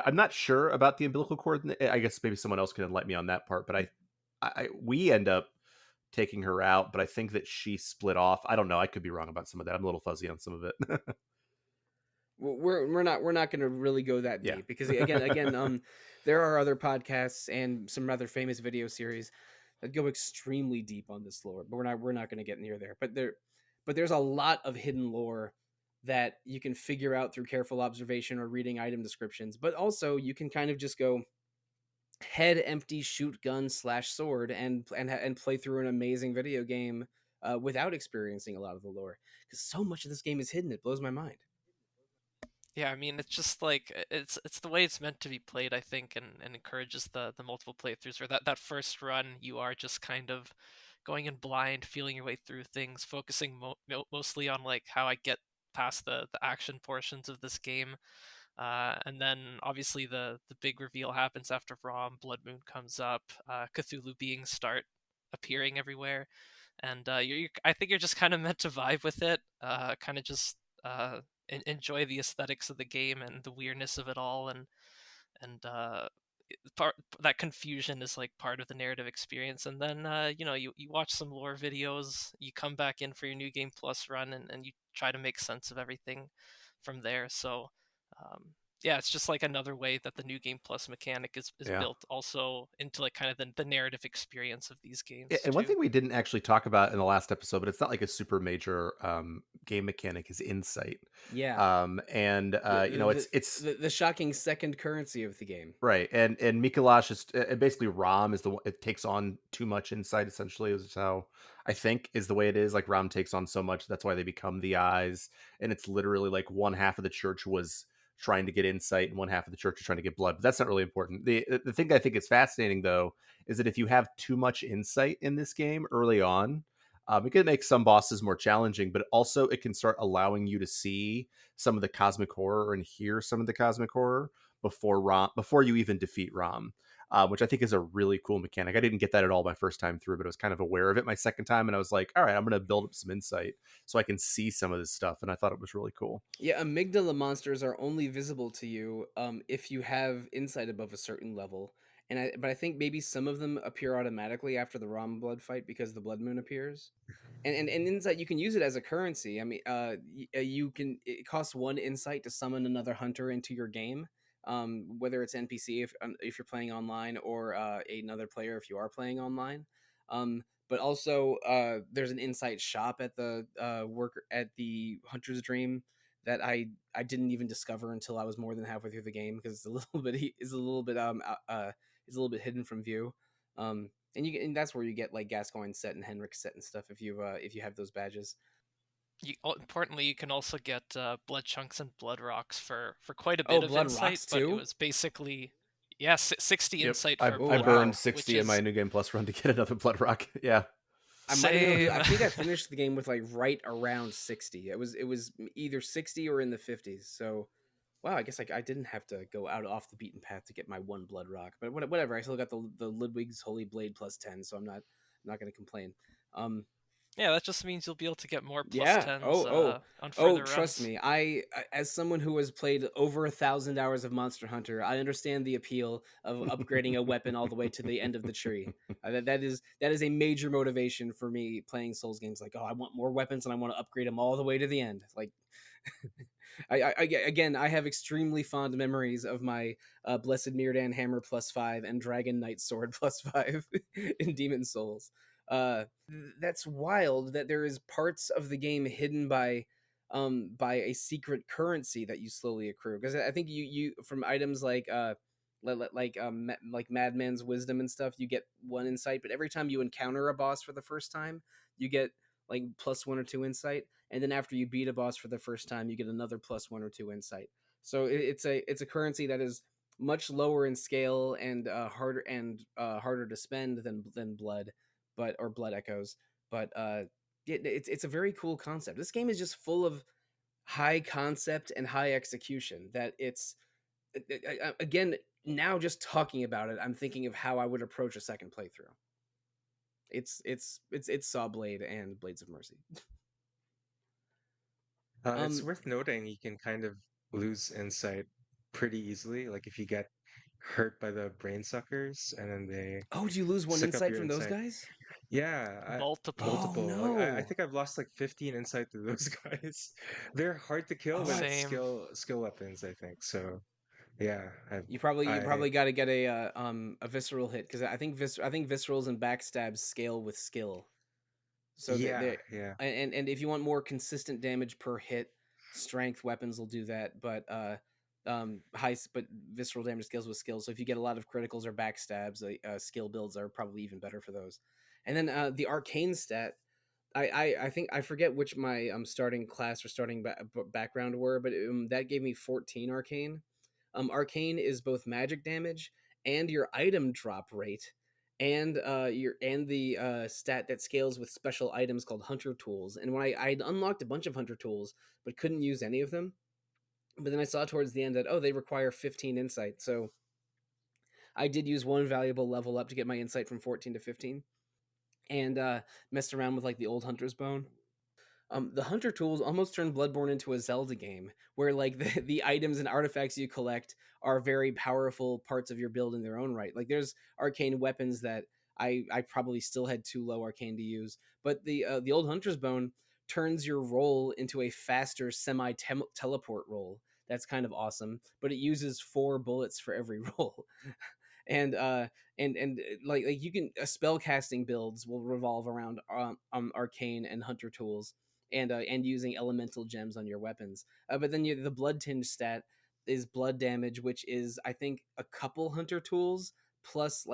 I'm not sure about the umbilical cord. I guess maybe someone else can enlighten me on that part. But we end up taking her out, but I think that she split off. I don't know. I could be wrong about some of that. I'm a little fuzzy on some of it. we're not going to really go that Yeah. deep, because again there are other podcasts and some rather famous video series that go extremely deep on this lore, but we're not going to get near there. But there's a lot of hidden lore that you can figure out through careful observation or reading item descriptions, but also you can kind of just go head empty, shoot gun slash sword, and play through an amazing video game without experiencing a lot of the lore, because so much of this game is hidden. It blows my mind. Yeah, I mean, it's just like it's the way it's meant to be played, I think, and encourages the multiple playthroughs. Or that first run, you are just kind of going in blind, feeling your way through things, focusing mostly on like how I get past the action portions of this game, and then obviously the big reveal happens after Rom. Blood Moon comes up, Cthulhu beings start appearing everywhere, and I think you're just kind of meant to vibe with it, kind of just enjoy the aesthetics of the game and the weirdness of it all, and part that confusion is like part of the narrative experience. And then you watch some lore videos, you come back in for your new game plus run, and you try to make sense of everything from there. So yeah, it's just like another way that the new game plus mechanic is Yeah. built also into like kind of the narrative experience of these games And one too. thing we didn't actually talk about in the last episode, but it's not like a super major game mechanic, is insight. Yeah. And it's The shocking second currency of the game. right. And Mikolash is basically Rom is the one. It takes on too much insight. Essentially, is how I think is the way it is. Like Rom takes on so much, that's why they become the eyes. And it's literally like one half of the church was trying to get insight, and one half of the church is trying to get blood. But that's not really important. The thing that I think is fascinating though is that if you have too much insight in this game early on, It can make some bosses more challenging, but also it can start allowing you to see some of the cosmic horror and hear some of the cosmic horror before you even defeat Rom, which I think is a really cool mechanic. I didn't get that at all my first time through, but I was kind of aware of it my second time, and I was like, all right, I'm going to build up some insight so I can see some of this stuff, and I thought it was really cool. Yeah, amygdala monsters are only visible to you if you have insight above a certain level. But I think maybe some of them appear automatically after the Ram blood fight because the blood moon appears. And insight, you can use it as a currency. I mean, you can, it costs one insight to summon another hunter into your game. Whether it's NPC if you're playing online, or another player if you are playing online. But also there's an insight shop at the work at the Hunter's Dream that I didn't even discover until I was more than halfway through the game, because it's a little bit is a little bit hidden from view. And that's where you get like Gascoigne's set and Henrik's set and stuff if you have those badges. Importantly, you can also get blood chunks and blood rocks for quite a Oh, bit of blood insight, rocks but it too? was basically 60 Yep. insight I, for Oh, I blood wow. burned rock, 60 which in my is New Game Plus run to get another Blood Rock. Yeah. I might have been able to same. I think I finished the game with like right around 60. It was either 60 or in the 50s. So wow, I guess like I didn't have to go out off the beaten path to get my one blood rock, but whatever. I still got the Ludwig's Holy Blade plus 10, so I'm not going to complain. Um, Yeah, that just means you'll be able to get more plus yeah. 10s Oh. on Oh, further trust runs. me. As someone who has played over 1,000 hours of Monster Hunter, I understand the appeal of upgrading a weapon all the way to the end of the tree. That is a major motivation for me playing Souls games. Like, oh, I want more weapons and I want to upgrade them all the way to the end. Like, again, I have extremely fond memories of my Blessed Mirdan Hammer plus 5 and Dragon Knight Sword plus 5 in Demon Souls. That's wild that there is parts of the game hidden by a secret currency that you slowly accrue, because I think you from items like like Madman's Wisdom and stuff, you get one insight, but every time you encounter a boss for the first time, you get like plus 1 or 2 insight, and then after you beat a boss for the first time, you get another plus 1 or 2 insight. So it's a currency that is much lower in scale and harder to spend than blood, or blood echoes. But it's a very cool concept. This game is just full of high concept and high execution. That again, now just talking about it, I'm thinking of how I would approach a second playthrough. It's Saw Blade and Blades of Mercy. It's Um, worth noting you can kind of lose insight pretty easily. Like if you get hurt by the brain suckers and then they oh, do you lose one suck up insight your from those insight. guys? Yeah, Multiple. Oh multiple. Like I no. think I've lost like 15 insight to those guys. They're hard to kill, Oh, but it's Same. skill weapons, I think. So yeah, you probably I got to get a visceral hit, because I think viscerals and backstabs scale with skill. So yeah, they yeah. and if you want more consistent damage per hit, strength weapons will do that. But but visceral damage scales with skill. So if you get a lot of criticals or backstabs, skill builds are probably even better for those. And then the arcane stat. I think I forget which my starting class or starting background were, but that gave me 14 arcane. Arcane is both magic damage and your item drop rate, and the stat that scales with special items called hunter tools. And when I'd unlocked a bunch of hunter tools but couldn't use any of them, but then I saw towards the end that, oh, they require 15 insight. So I did use one valuable level up to get my insight from 14 to 15, and messed around with like the old hunter's bone. The hunter tools almost turned Bloodborne into a Zelda game, where like the items and artifacts you collect are very powerful parts of your build in their own right. Like there's arcane weapons that I probably still had too low arcane to use, but the old hunter's bone turns your roll into a faster semi teleport roll. That's kind of awesome, but it uses 4 bullets for every roll. and like you can spell casting builds will revolve around arcane and hunter tools, and using elemental gems on your weapons. But then the blood tinge stat is blood damage, which is I think a couple hunter tools plus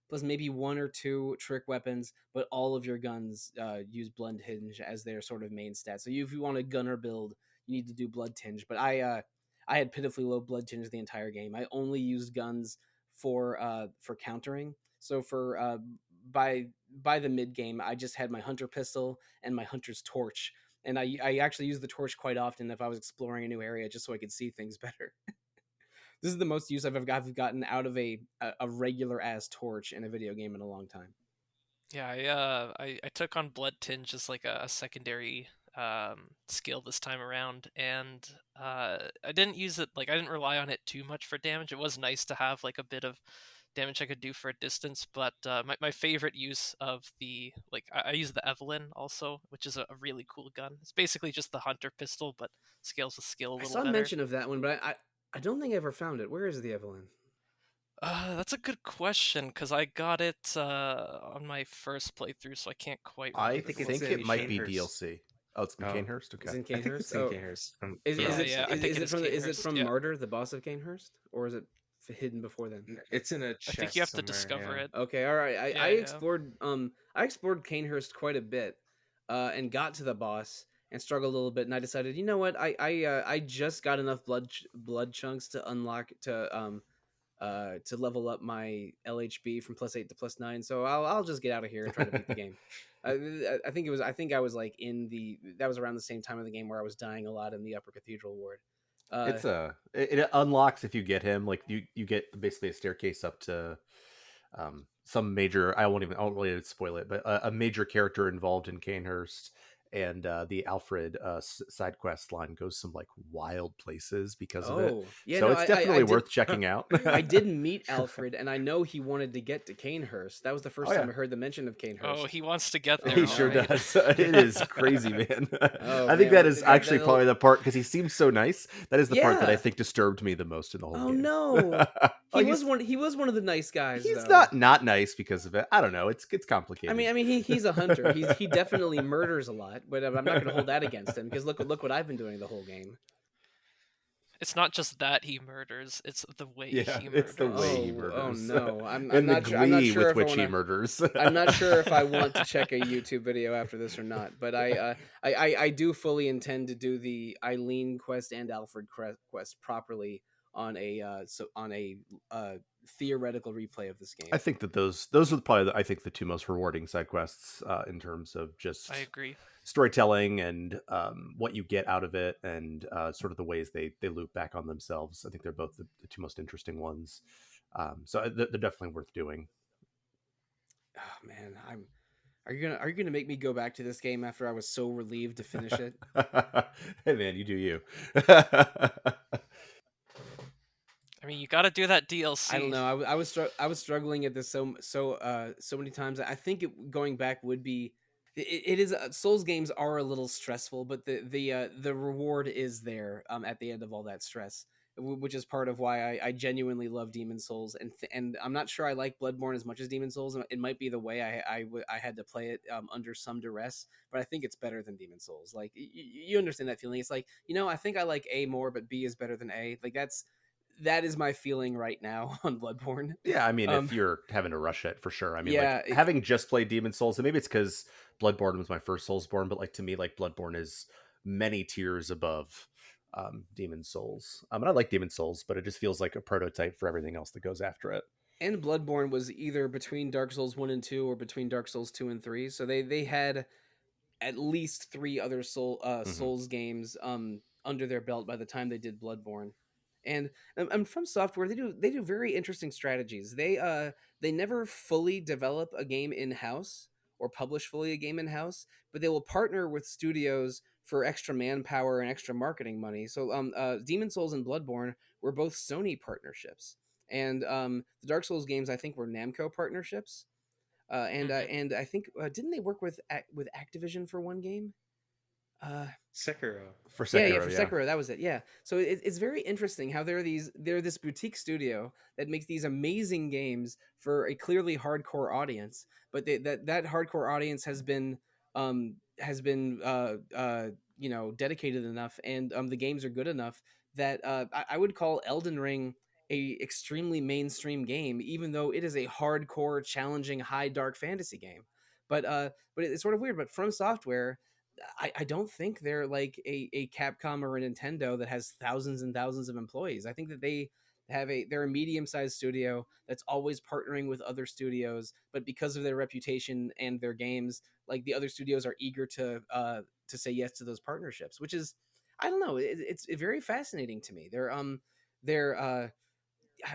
plus maybe 1 or 2 trick weapons, but all of your guns use blood tinge as their sort of main stat. So if you want a gunner build, you need to do blood tinge. But I had pitifully low blood tinge the entire game. I only used guns for countering. So for by the mid game, I just had my hunter pistol and my hunter's torch, and I actually used the torch quite often if I was exploring a new area, just so I could see things better. This is the most use I've gotten out of a regular ass torch in a video game in a long time. Yeah, I took on Blood Tinge as like a secondary skill this time around, and I didn't use it, like I didn't rely on it too much for damage. It was nice to have like a bit of damage I could do for a distance, but my favorite use of the, like I use the Evelyn also, which is a really cool gun. It's basically just the hunter pistol, but scales with skill a I little saw a better. mention of that one, but I don't think I ever found it. Where is the Evelyn? That's a good question, because I got it on my first playthrough, so I can't quite I remember. think the it's think in it might be Canehurst. DLC. Oh, it's in Oh, Canehurst. Is Okay. it in I think Canehurst? it's in Oh, Canehurst. is Yeah, it yeah, I think it is is it Canehurst, from yeah. Martyr, the boss of Canehurst, or is it hidden before then? It's in a I think you have chest to somewhere. discover Yeah. it. Okay, all right. Yeah, yeah. I explored Canehurst quite a bit, and got to the boss and struggled a little bit. And I decided, you know what? I just got enough blood chunks to unlock to level up my LHB from +8 to +9. So I'll just get out of here and try to beat the game. I think I was like that was around the same time of the game where I was dying a lot in the Upper Cathedral Ward. It's it unlocks if you get him. Like you get basically a staircase up to some major. I won't really spoil it, but a major character involved in Canehurst, and the Alfred side quest line goes some like wild places because of it. Oh yeah, So no, it's I definitely did. worth checking out. I did meet Alfred, and I know he wanted to get to Canehurst. That was the Oh first yeah. time I heard the mention of Canehurst. Oh, he wants to get there, He Oh, all sure right. does. It is crazy, man. Oh I think man, that well, is actually that'll probably the part because he seems so nice. That is the part that I yeah. think disturbed me the most in the whole Oh game. no, Like he was one of the nice guys he's though. not nice because of it. I don't know. It's I complicated. mean, he's a hunter. He definitely murders a lot, but I'm not going to hold that against him because look what I've been doing the whole game. It's not just that he murders; it's the way Yeah, he it's the murders. way he Oh murders. no, And the I'm not glee sure with if I which want he to. murders. I'm not sure if I want to check a YouTube video after this or not, but I do fully intend to do the Eileen quest and Alfred quest properly on a theoretical replay of this game. I think that those are probably I think the two most rewarding side quests in terms of just I agree. storytelling and what you get out of it, and sort of the ways they loop back on themselves. I think they're both the two most interesting ones. So they're definitely worth doing. Oh man, are you gonna make me go back to this game after I was so relieved to finish it? Hey man, you do you. I mean, you got to do that DLC. I don't know. I was struggling at this so many times. I think going back would be. It is Souls games are a little stressful, but the reward is there at the end of all that stress, which is part of why I genuinely love Demon Souls, and I'm not sure I like Bloodborne as much as Demon Souls. It might be the way I had to play it under some duress, but I think it's better than Demon Souls. Like you understand that feeling? It's like, I think I like A more, but B is better than A. Like that is my feeling right now on Bloodborne. Yeah, I mean, Um, if you're having to rush it, for sure. I mean, yeah, like having just played Demon Souls, and maybe it's because Bloodborne was my first Soulsborne, but like to me, like Bloodborne is many tiers above Demon Souls. And I like Demon Souls, but it just feels like a prototype for everything else that goes after it. and Bloodborne was either between Dark Souls 1 and 2 or between Dark Souls 2 and 3. So they had at least 3 other Hmm. Souls games under their belt by the time they did Bloodborne. And from Software, they do very interesting strategies. They never fully develop a game in-house or publish fully a game in-house, but they will partner with studios for extra manpower and extra marketing money. So Demon Souls and Bloodborne were both Sony partnerships. And the Dark Souls games I think were Namco partnerships. Hmm. And I think didn't they work with Activision for one game? Uh, Sekiro. For yeah, Sekiro, for yeah. Sekiro, that was it. Yeah, so it's very interesting how they're this boutique studio that makes these amazing games for a clearly hardcore audience, but that hardcore audience has been dedicated enough, and the games are good enough that I would call Elden Ring a extremely mainstream game, even though it is a hardcore, challenging, high dark fantasy game. But it's sort of weird. But From Software, I don't think they're like a Capcom or a Nintendo that has thousands and thousands of employees. I think that they're a medium-sized studio that's always partnering with other studios, but because of their reputation and their games, like the other studios are eager to say yes to those partnerships, which is, I don't know, it's very fascinating to me. They're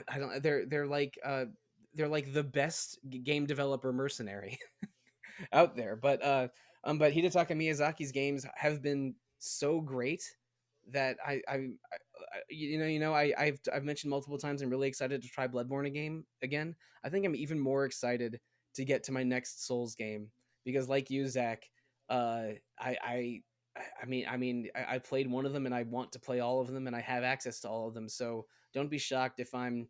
I don't they're like the best game developer mercenary out there. But Hidetaka Miyazaki's games have been so great that I've mentioned multiple times I'm really excited to try Bloodborne again. I think I'm even more excited to get to my next Souls game because, like you, Zach, I I I played one of them and I want to play all of them and I have access to all of them. So don't be shocked if I'm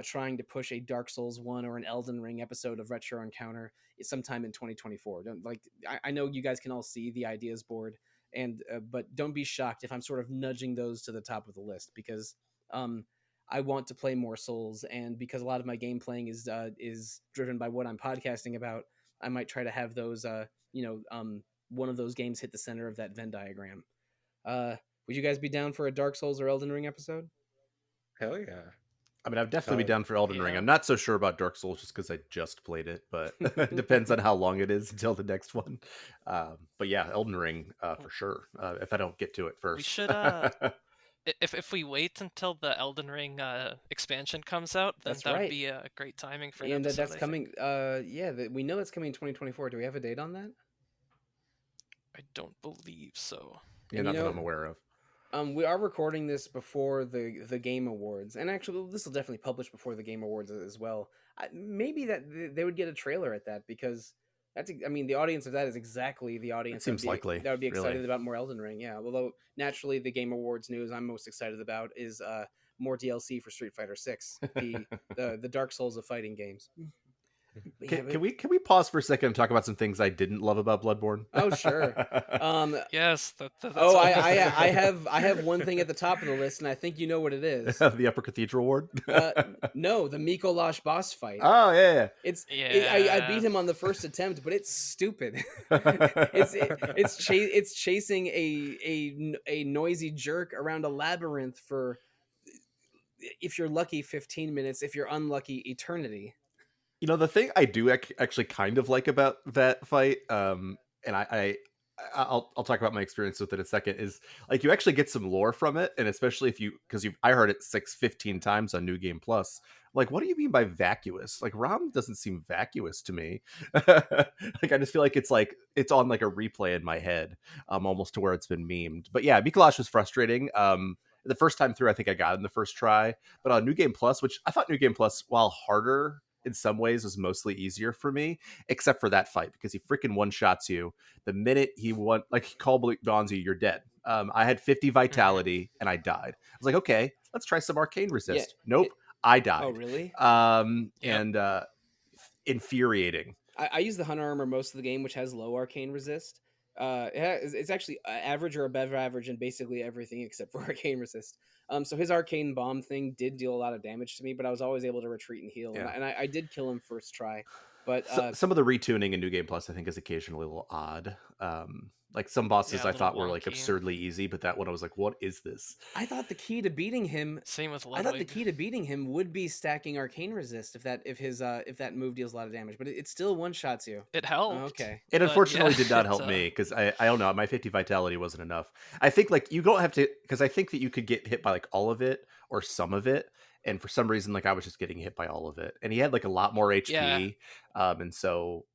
trying to push a Dark Souls 1 or an Elden Ring episode of Retro Encounter sometime in 2024. Don't like I know you guys can all see the ideas board, and but don't be shocked if I'm sort of nudging those to the top of the list because um I want to play more Souls, and because a lot of my game playing is driven by what I'm podcasting about, I might try to have those one of those games hit the center of that Venn diagram. Would you guys be down for a Dark Souls or Elden Ring episode? Hell yeah. I mean, I'd definitely be down for Elden Ring. Yeah. I'm not so sure about Dark Souls just because I just played it, but it depends on how long it is until the next one. But yeah, Elden Ring for sure. If I don't get to it first, We should if we wait until the Elden Ring expansion comes out, then That's that would right. be a great timing for an And episode. that's coming. We know that's coming in 2024. Do we have a date on that? I don't believe so. yeah, And not that I'm aware of. We are recording this before the Game Awards, and actually, this will definitely publish before the Game Awards as well. Maybe that they would get a trailer at that because the audience of that is exactly the audience seems likely, that would be excited really. about more Elden Ring. Yeah, although naturally, the Game Awards news I'm most excited about is more DLC for Street Fighter 6, the Dark Souls of fighting games. Can we pause for a second and talk about some things I didn't love about Bloodborne? Oh sure. Yes, that's Oh, all. I have one thing at the top of the list, and I think you know what it is. The Upper Cathedral Ward? No, the Mikolash boss fight. Oh yeah. I beat him on the first attempt, but it's stupid. It's chasing a noisy jerk around a labyrinth for, if you're lucky, 15 minutes. If you're unlucky, eternity. You know, the thing I do actually kind of like about that fight, and I'll talk about my experience with it in a second, is like you actually get some lore from it, and especially if I heard it 15 times on New Game Plus. Like, what do you mean by vacuous? Like, Ram doesn't seem vacuous to me. Like, I just feel like it's on like a replay in my head, almost to where it's been memed. But yeah, Mikolash was frustrating. The first time through, I think I got it in the first try, but on New Game Plus, which I thought New Game Plus, while harder in some ways, was mostly easier for me, except for that fight because he freaking one shots you the minute he called Gonzi, you're dead. I had 50 vitality and I died. I was like, okay, let's try some arcane resist. Nope, I died. Oh really? And infuriating. I use the Hunter armor most of the game, which has low arcane resist. It's actually average or above average in basically everything except for arcane resist. So his arcane bomb thing did deal a lot of damage to me, but I was always able to retreat and heal. Yeah. And I did kill him first try. But some of the retuning in New Game Plus, I think, is occasionally a little odd. Like some bosses I thought were like absurdly easy, but that one I was like, what is this? I thought the key to beating him. Same with Ludwig. I thought the key to beating him would be stacking arcane resist if that move deals a lot of damage, but it still one shots you. It helped. Oh, okay. It unfortunately did not help me because I don't know, my 50 vitality wasn't enough. I think like you don't have to, because I think that you could get hit by like all of it or some of it. And for some reason, like I was just getting hit by all of it, and he had like a lot more HP. And so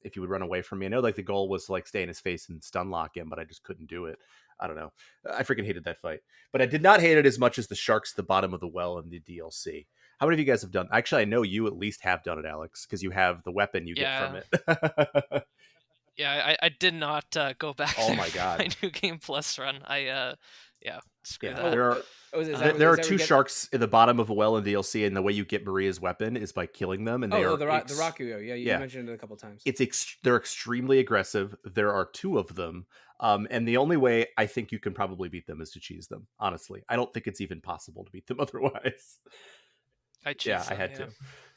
if you would run away from me, I know like the goal was to like stay in his face and stun lock him, but I just couldn't do it. I don't know. I freaking hated that fight, but I did not hate it as much as the sharks at the bottom of the well in the DLC. How many of you guys have done? Actually, I know you at least have done it, Aleks, because you have the weapon you get from it. Yeah, I did not go back. Oh my god, my New Game Plus run. Screw that. There are two sharks in the bottom of a well in DLC, and the way you get Maria's weapon is by killing them. And the Rakuyo. Yeah, you mentioned it a couple times. They're extremely aggressive. There are two of them, and the only way I think you can probably beat them is to cheese them. Honestly, I don't think it's even possible to beat them otherwise. I had to.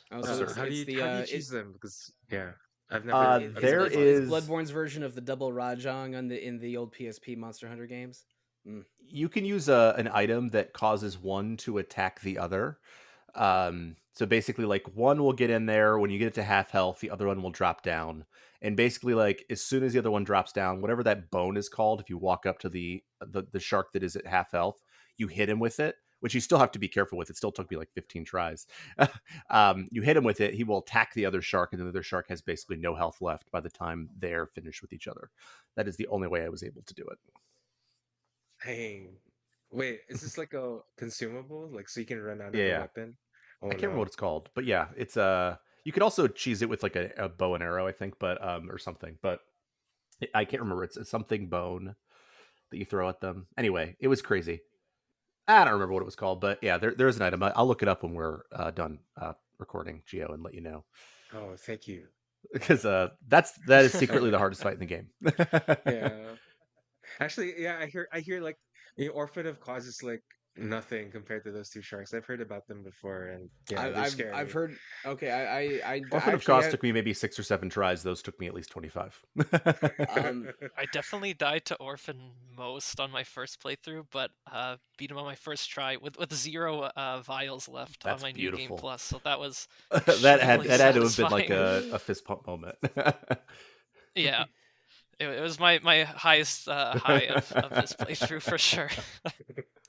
How do you cheese them? Because I've never. It's Bloodborne's version of the double Rajang in the old PSP Monster Hunter games. Mm. You can use an item that causes one to attack the other. So basically, like one will get in there when you get it to half health, the other one will drop down, and basically, like as soon as the other one drops down, whatever that bone is called, if you walk up to the shark that is at half health, you hit him with it. Which you still have to be careful with. It still took me like 15 tries. You hit him with it, he will attack the other shark, and the other shark has basically no health left by the time they're finished with each other. That is the only way I was able to do it. Dang. Wait, is this like a consumable? Like so you can run out Yeah, of the yeah. weapon? I Oh can't remember what no. it's called, but yeah, it's you could also cheese it with like a bow and arrow, I think, but or something, but I can't remember. It's something bone that you throw at them. Anyway, it was crazy. I don't remember what it was called, but yeah, there is an item. I'll look it up when we're done recording, Geo, and let you know Oh, thank you. because that is secretly the hardest fight in the game. Yeah. Actually, yeah, I hear like the Orphan of Cause is like nothing compared to those two sharks. I've heard about them before, and yeah, they're I've scary. heard. Okay, I Orphan of actually Cost had. took me maybe 6 or 7 tries. Those took me at least 25. Um, I definitely died to Orphan most on my first playthrough, but beat him on my first try with 0 vials left on That's my new game beautiful. plus. So that was that had extremely that had to have been like satisfying. a fist pump moment. Yeah, it was my highest high of this playthrough for sure.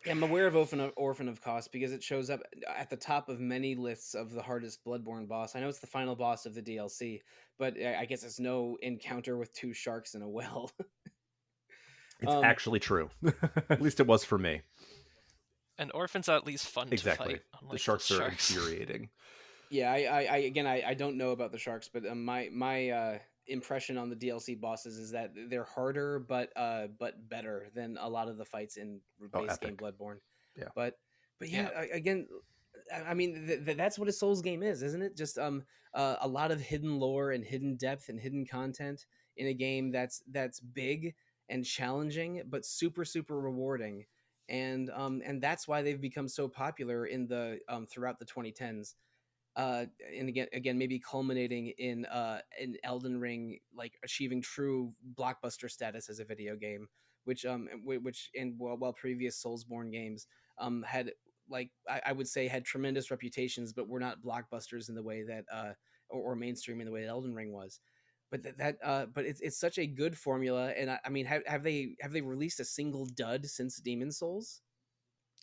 Yeah, I'm aware of Orphan of Cost because it shows up at the top of many lists of the hardest Bloodborne boss. I know it's the final boss of the DLC, but I guess it's no encounter with two sharks in a well. It's um, actually true. At least it was for me. And Orphan's at least fun to Exactly. fight, The unlike those sharks are sharks. infuriating. yeah, I don't know about the sharks, but my impression on the DLC bosses is that they're harder, but better than a lot of the fights in Oh, base game epic. Bloodborne. Yeah. But but yeah, Yeah, again, I mean that's what a Souls game is, isn't it? Just a lot of hidden lore and hidden depth and hidden content in a game that's big and challenging, but super rewarding. And that's why they've become so popular in the throughout the 2010s. And again maybe culminating in Elden Ring like achieving true blockbuster status as a video game, which in while previous Soulsborne games had like I would say had tremendous reputations, but were not blockbusters in the way that or mainstream in the way that Elden Ring was. But but it's such a good formula, and I mean, have they released a single dud since Demon Souls?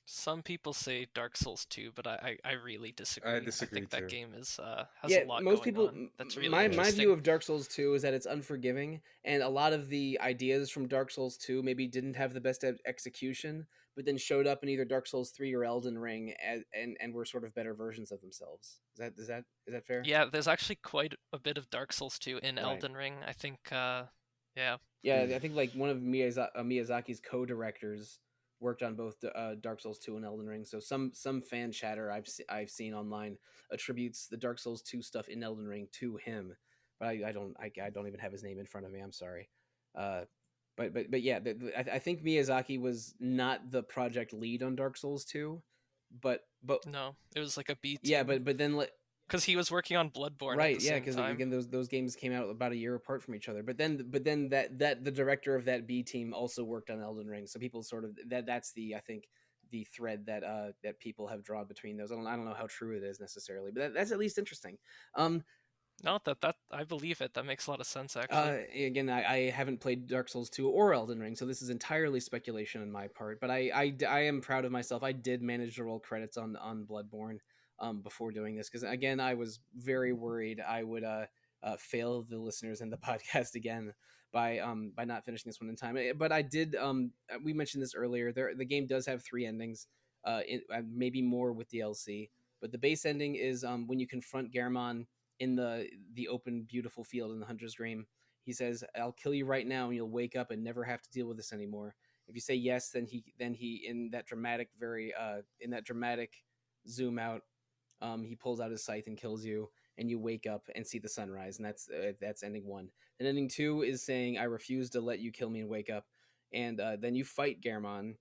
some people say Dark Souls 2, but I really I disagree. I disagree think that too. game is has a Yeah, lot most going people. on. That's really My view interesting. of Dark Souls 2 is that it's unforgiving, and a lot of the ideas from Dark Souls 2 maybe didn't have the best execution, but then showed up in either Dark Souls 3 or Elden Ring, and were sort of better versions of themselves. Is that fair? Yeah, there's actually quite a bit of Dark Souls 2 in Right. Elden Ring. I think, yeah, Yeah, Hmm. I think like one of Miyazaki's co-directors worked on both Dark Souls 2 and Elden Ring. So some fan chatter I've seen online attributes the Dark Souls 2 stuff in Elden Ring to him, but I don't even have his name in front of me. I'm sorry. Uh, but yeah, I think Miyazaki was not the project lead on Dark Souls 2, but no, it was like a B yeah, team but then because he was working on Bloodborne at right, the yeah, same because time. again, those games came out about a year apart from each other. But then that the director of that B team also worked on Elden Ring, so people sort of that's the I think the thread that people have drawn between those. I don't know how true it is necessarily, but that's at least interesting. Um, No, that I believe it. That makes a lot of sense actually. Again, I haven't played Dark Souls 2 or Elden Ring, so this is entirely speculation on my part. But I am proud of myself. I did manage to roll credits on Bloodborne before doing this because again, I was very worried I would fail the listeners and the podcast again by not finishing this one in time. But I did. We mentioned this earlier. The game does have three endings, maybe more with DLC. But the base ending is when you confront Garamon in the open beautiful field in the Hunter's Dream. He says, "I'll kill you right now, and you'll wake up and never have to deal with this anymore." If you say yes, then he in that dramatic zoom out, he pulls out his scythe and kills you, and you wake up and see the sunrise, and that's ending one. And ending two is saying, "I refuse to let you kill me and wake up," and then you fight Garamon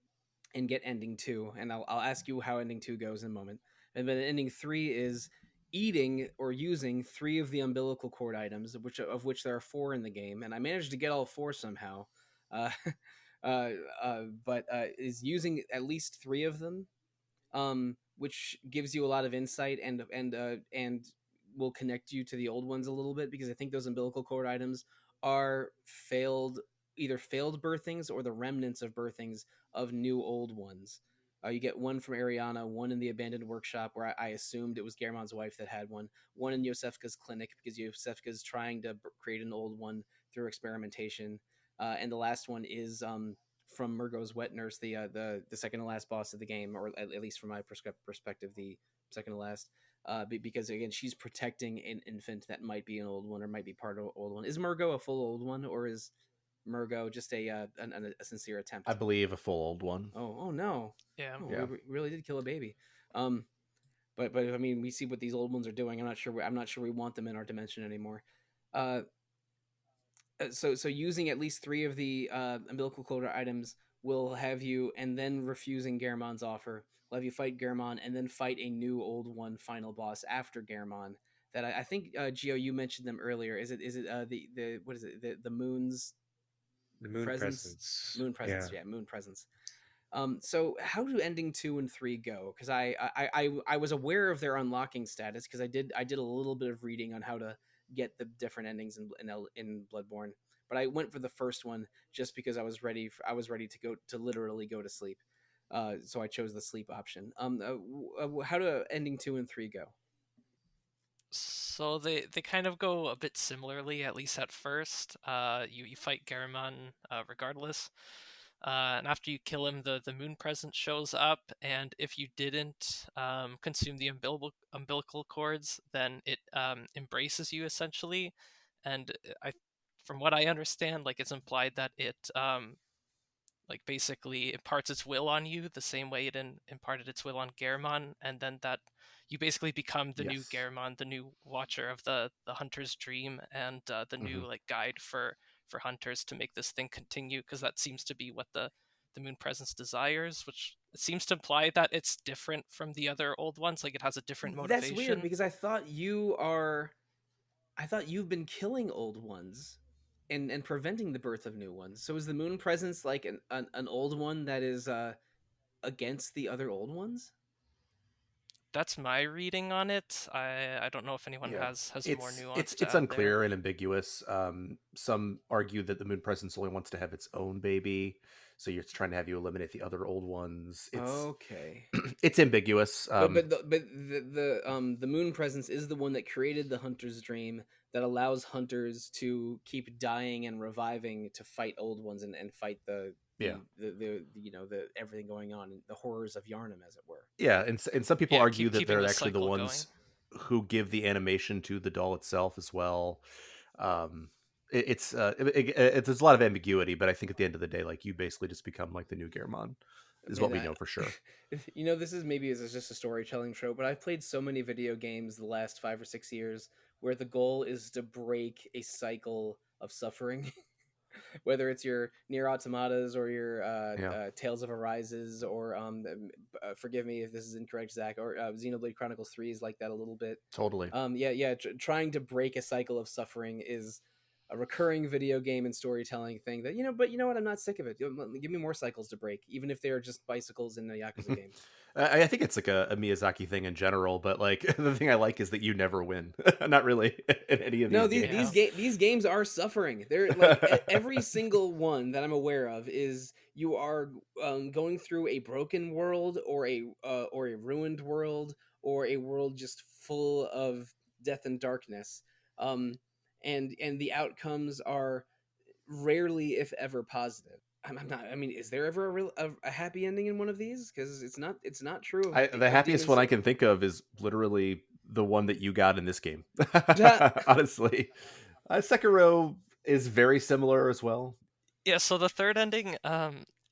and get ending two, and I'll ask you how ending two goes in a moment. And then ending three is eating or using three of the umbilical cord items, of which there are four in the game, and I managed to get all four somehow. Uh, but is using at least three of them, which gives you a lot of insight and will connect you to the old ones a little bit, because I think those umbilical cord items are either failed birthings or the remnants of birthings of new old ones. You get one from Ariana, one in the abandoned workshop where I assumed it was Germon's wife that had one in Yosefka's clinic because Yosefka's trying to create an old one through experimentation, and the last one is from Murgo's wet nurse, the second to last boss of the game, or at least from my perspective, the second to last. Because again, she's protecting an infant that might be an old one or might be part of an old one. Is Murgo a full old one, or is Murgo just a sincere attempt? I believe a full old one. Oh no! Yeah. Oh, Yeah. we really did kill a baby. But I mean, we see what these old ones are doing. I'm not sure we want them in our dimension anymore. So using at least three of the umbilical cord items will have you, and then refusing Garamond's offer will have you fight Garamond and then fight a new old one final boss after Garamond. That I think Gio, you mentioned them earlier. Is it the what is it, the moon's The moon presence? presence. Moon presence, Yeah. yeah, moon presence. So how do ending 2 and 3 go? Because I was aware of their unlocking status because I did a little bit of reading on how to get the different endings in Bloodborne, but I went for the first one just because I was ready to literally go to sleep. So I chose the sleep option. How do ending 2 and 3 go? So they kind of go a bit similarly, at least at first. You fight Garamon regardless. And after you kill him, the moon presence shows up, and if you didn't consume the umbilical cords, then it embraces you essentially. And from what I understand, like it's implied that it like basically imparts its will on you the same way it imparted its will on Garamon, and then that you basically become the new Yes. Garamon, the new watcher of the hunter's dream, and the new Mhm. like guide for hunters to make this thing continue, because that seems to be what the moon presence desires, which seems to imply that it's different from the other old ones, like it has a different That's weird motivation. because I thought you've been killing old ones and preventing the birth of new ones. So is the moon presence like an old one that is against the other old ones? That's my reading on it. I don't know if anyone Yeah. has more It's nuance to it's add there. unclear and ambiguous. Some argue that the moon presence only wants to have its own baby, so you're trying to have you eliminate the other old ones. It's Okay. it's ambiguous. The moon presence is the one that created the hunter's dream that allows hunters to keep dying and reviving to fight old ones and fight Yeah. the the everything going on, the horrors of Yarnum, as it were. Yeah, and some people Yeah, argue that keeping they're the actually the cycle going. ones who give the animation to the doll itself as well. Um, there's a lot of ambiguity, but I think at the end of the day, like you basically just become like the new Garamond, is what Man, we know for sure. this is just a storytelling trope, but I've played so many video games the last 5 or 6 years where the goal is to break a cycle of suffering. Whether it's your Near Automatas or your Yeah, Tales of Arises or forgive me if this is incorrect, Zach, or Xenoblade Chronicles 3 is like that a little bit. totally. Trying to break a cycle of suffering is a recurring video game and storytelling thing that but you know what, I'm not sick of it. Give me more cycles to break, even if they are just bicycles in a Yakuza game. I think it's like a Miyazaki thing in general, but like the thing I like is that you never win. Not really in any of No, these games. these games are suffering. They're like every single one that I'm aware of is you are going through a broken world or a ruined world or a world just full of death and darkness. Um, and the outcomes are rarely, if ever, positive. I'm not. I mean, is there ever a happy ending in one of these? Because it's not true The of happiest Demon one I Soul. can think of is literally the one that you got in this game. Yeah. Honestly, Sekiro is very similar as well. Yeah, so the third ending,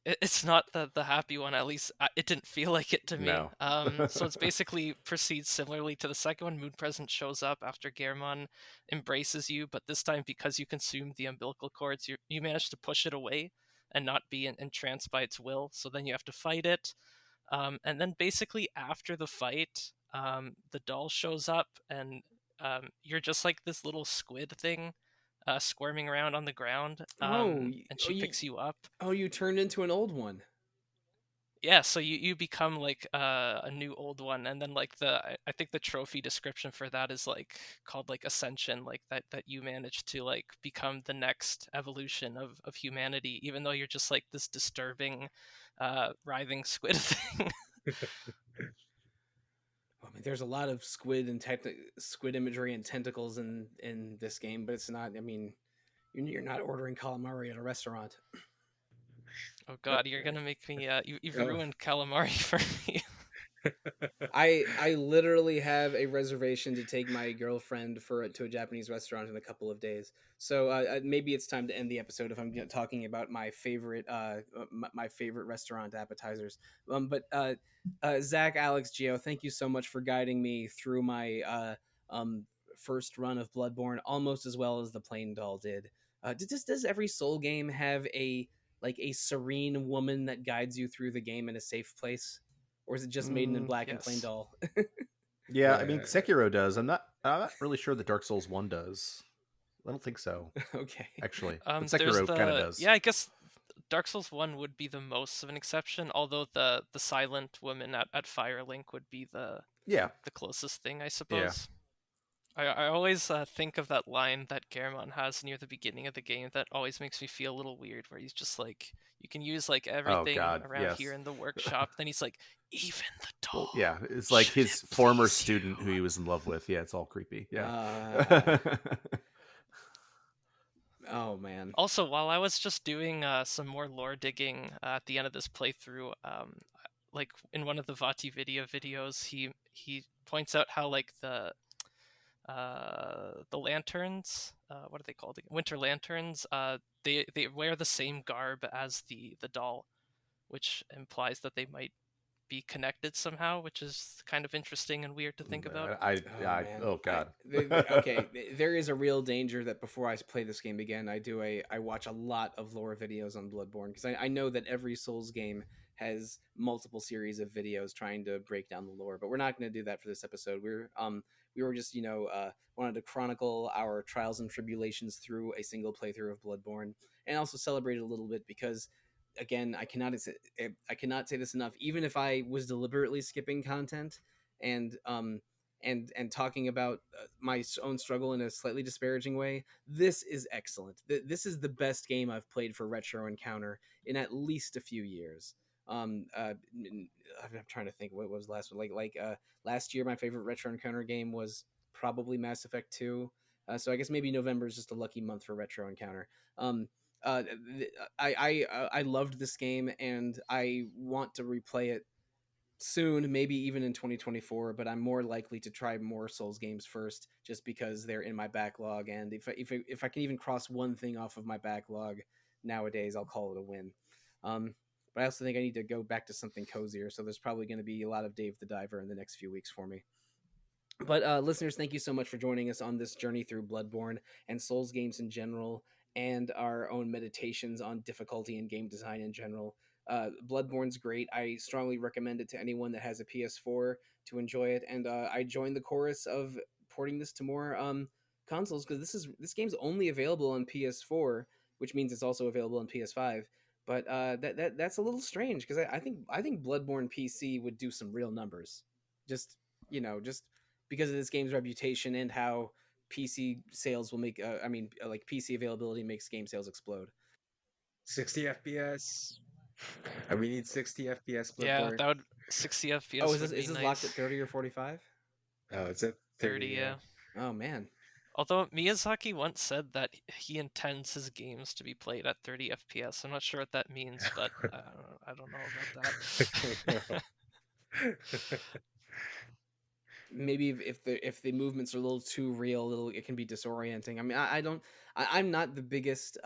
it's not the happy one. At least it didn't feel like it to me. No. So it's basically proceeds similarly to the second one. Moon Presence shows up after Garamon embraces you, but this time because you consumed the umbilical cords, you manage to push it away and not be entranced by its will. So then you have to fight it, and then basically after the fight, the doll shows up, and you're just like this little squid thing. squirming around on the ground, and oh, she picks you up. you turned into an old one. Yeah, so you become like a new old one, and then like I think the trophy description for that is like called like ascension, like that you manage to like become the next evolution of humanity, even though you're just like this disturbing, writhing squid thing. I mean, there's a lot of squid and squid imagery and tentacles in this game, but it's not. I mean, you're not ordering calamari at a restaurant. Oh God, you're gonna make me. You've Oh. ruined calamari for me. I literally have a reservation to take my girlfriend to a Japanese restaurant in a couple of days. So maybe it's time to end the episode if I'm talking about my favorite my favorite restaurant appetizers. But Zach, Alex, Gio, thank you so much for guiding me through my first run of Bloodborne almost as well as the Plain Doll did. Does every Soul game have a a serene woman that guides you through the game in a safe place? Or is it just Maiden in Black and Plain Yes. Doll? Yeah, I Yeah, mean Sekiro does. I'm not really sure that Dark Souls 1 does. I don't think so, Okay. actually. But There's Sekiro kind of does. I guess Dark Souls 1 would be the most of an exception, although the silent woman at Firelink would be Yeah. the closest thing, I Yeah. suppose. I always think of that line that Garamond has near the beginning of the game that always makes me feel a little weird, where he's just like, you can use like Oh everything God, around yes. here in the workshop. Then he's like, even the doll. Well, yeah, it's like should his it former please student you?" who he was in love with. Yeah, it's all creepy. Yeah. Oh man. Also, while I was just doing some more lore digging at the end of this playthrough, like in one of the Vati videos, he points out how like the lanterns, what are they called? Winter lanterns. They wear the same garb as the doll, which implies that they might be connected somehow, which is kind of interesting and weird to think about. Oh man. Oh God. Okay, there is a real danger that before I play this game again, I watch a lot of lore videos on Bloodborne because I know that every Souls game has multiple series of videos trying to break down the lore, but we're not going to do that for this episode. We were just wanted to chronicle our trials and tribulations through a single playthrough of Bloodborne and also celebrate it a little bit because again, I cannot say this enough. Even if I was deliberately skipping content and talking about my own struggle in a slightly disparaging way, this is excellent. This is the best game I've played for Retro Encounter in at least a few years. I'm trying to think what was last one. Last year, my favorite Retro Encounter game was probably Mass Effect 2. So I guess maybe November is just a lucky month for Retro Encounter. Um, uh, I loved this game and I want to replay it soon, maybe even in 2024. But I'm more likely to try more Souls games first, just because they're in my backlog. And if I can even cross one thing off of my backlog nowadays, I'll call it a win. But I also think I need to go back to something cozier. So there's probably going to be a lot of Dave the Diver in the next few weeks for me. But listeners, thank you so much for joining us on this journey through Bloodborne and Souls games in general, and our own meditations on difficulty and game design in general. Bloodborne's great. I strongly recommend it to anyone that has a PS4 to enjoy it. And I joined the chorus of porting this to more consoles because this game's only available on PS4, which means it's also available on PS5. But that's a little strange because I think Bloodborne PC would do some real numbers. Just just because of this game's reputation and how PC sales will make. Like PC availability makes game sales explode. 60 FPS. We need 60 FPS Yeah, Bloodborne. that would 60 Oh, FPS would is be this locked at nice. 30 or 45? Oh, it's at 30, 30, yeah. yeah. Oh man. Although Miyazaki once said that he intends his games to be played at 30 FPS. I'm not sure what that means, but I don't know about that. Maybe if the movements are a little too real, it can be disorienting. I mean, I'm not the biggest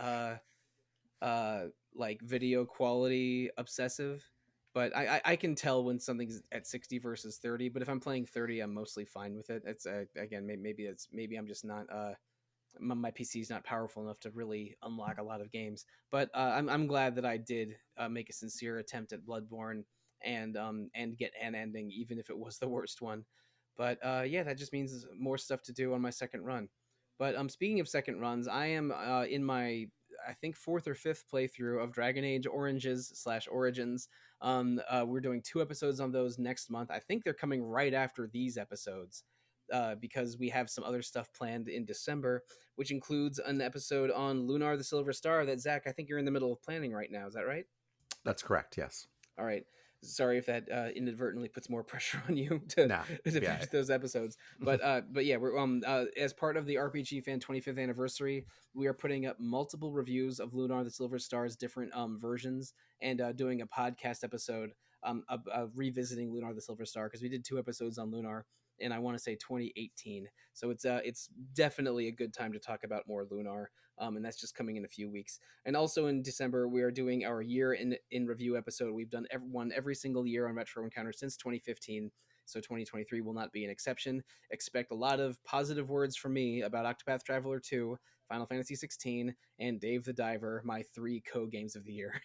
like video quality obsessive, but I can tell when something's at 60 versus 30. But if I'm playing 30, I'm mostly fine with it. It's again maybe I'm just not my PC is not powerful enough to really unlock a lot of games. But I'm glad that I did make a sincere attempt at Bloodborne and get an ending, even if it was the worst one. But yeah, that just means more stuff to do on my second run. But speaking of second runs, I am in my I think fourth or fifth playthrough of Dragon Age Oranges/Origins. We're doing 2 episodes on those next month. I think they're coming right after these episodes. Because we have some other stuff planned in December, which includes an episode on Lunar the Silver Star that, Zach, I think you're in the middle of planning right now. Is that right? That's correct. Yes. All right. Sorry if that inadvertently puts more pressure on you to finish those episodes. But yeah, we're as part of the RPG Fan 25th anniversary, we are putting up multiple reviews of Lunar the Silver Star's different versions, and doing a podcast episode of revisiting Lunar the Silver Star, because we did 2 episodes on Lunar, and I want to say 2018. So it's definitely a good time to talk about more Lunar. And that's just coming in a few weeks. And also in December, we are doing our year in review episode. We've done one every single year on Retro Encounter since 2015. So 2023 will not be an exception. Expect a lot of positive words from me about Octopath Traveler 2, Final Fantasy 16, and Dave the Diver, my 3 co-games of the year.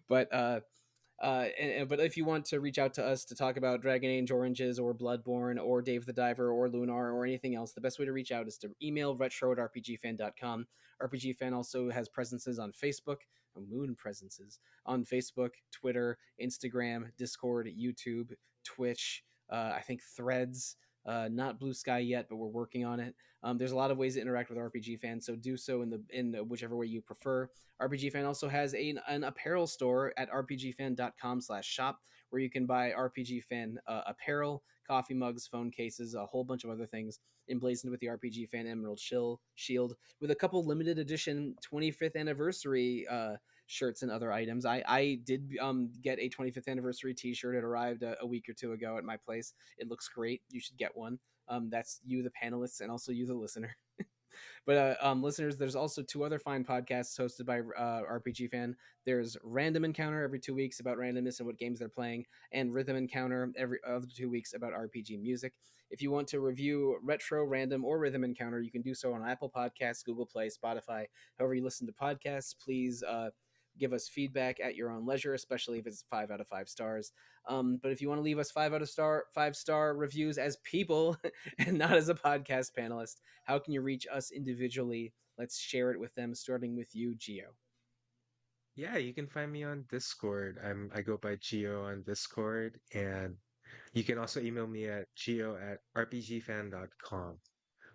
But if you want to reach out to us to talk about Dragon Age Oranges or Bloodborne or Dave the Diver or Lunar or anything else, the best way to reach out is to email retro@rpgfan.com. RPG Fan also has presences on Facebook, moon presences on Facebook, Twitter, Instagram, Discord, YouTube, Twitch, I think Threads. Not Blue Sky yet, but we're working on it. There's a lot of ways to interact with RPG Fan, so do so in whichever way you prefer. RPG Fan also has an apparel store at rpgfan.com/shop, where you can buy RPG Fan apparel, coffee mugs, phone cases, a whole bunch of other things emblazoned with the RPG Fan Emerald Shield, with a couple limited edition 25th anniversary shirts and other items. I did get a 25th anniversary t-shirt. It arrived a week or 2 ago at my place. It looks great. You should get one. That's you, the panelists, and also you, the listener. But listeners, there's also 2 other fine podcasts hosted by RPG Fan. There's Random Encounter every 2 weeks about randomness and what games they're playing, and Rhythm Encounter every other 2 weeks about RPG music. If you want to review Retro, Random, or Rhythm Encounter, you can do so on Apple Podcasts, Google Play, Spotify, however you listen to podcasts. Please give us feedback at your own leisure, especially if it's 5 out of 5 stars. But if you want to leave us 5-star reviews as people and not as a podcast panelist, how can you reach us individually? Let's share it with them, starting with you, Gio. Yeah, you can find me on Discord. I go by Gio on Discord, and you can also email me at gio@rpgfan.com.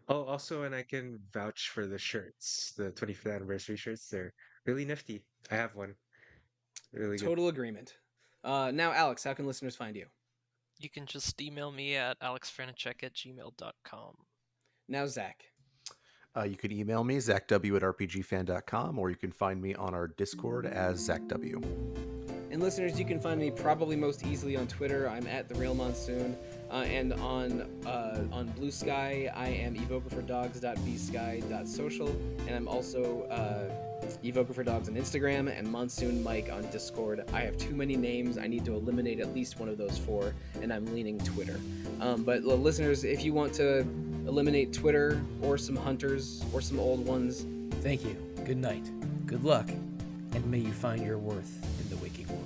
Oh, also, and I can vouch for the shirts, the 25th anniversary shirts. They're really nifty. I have one. Really good. Total agreement. Now, Alex, how can listeners find you? You can just email me at alexfraniczek@gmail.com. Now, Zach. You can email me, zachw@rpgfan.com, or you can find me on our Discord as ZachW. And listeners, you can find me probably most easily on Twitter. I'm at The Real Monsoon. And on Blue Sky, I am evokerfordogs.bsky.social. And I'm also Evoker for Dogs on Instagram and Monsoon Mike on Discord. I have too many names. I need to eliminate at least one of those 4, and I'm leaning Twitter. But listeners, if you want to eliminate Twitter or some hunters or some old ones, thank you. Good night. Good luck. And may you find your worth in the waking world.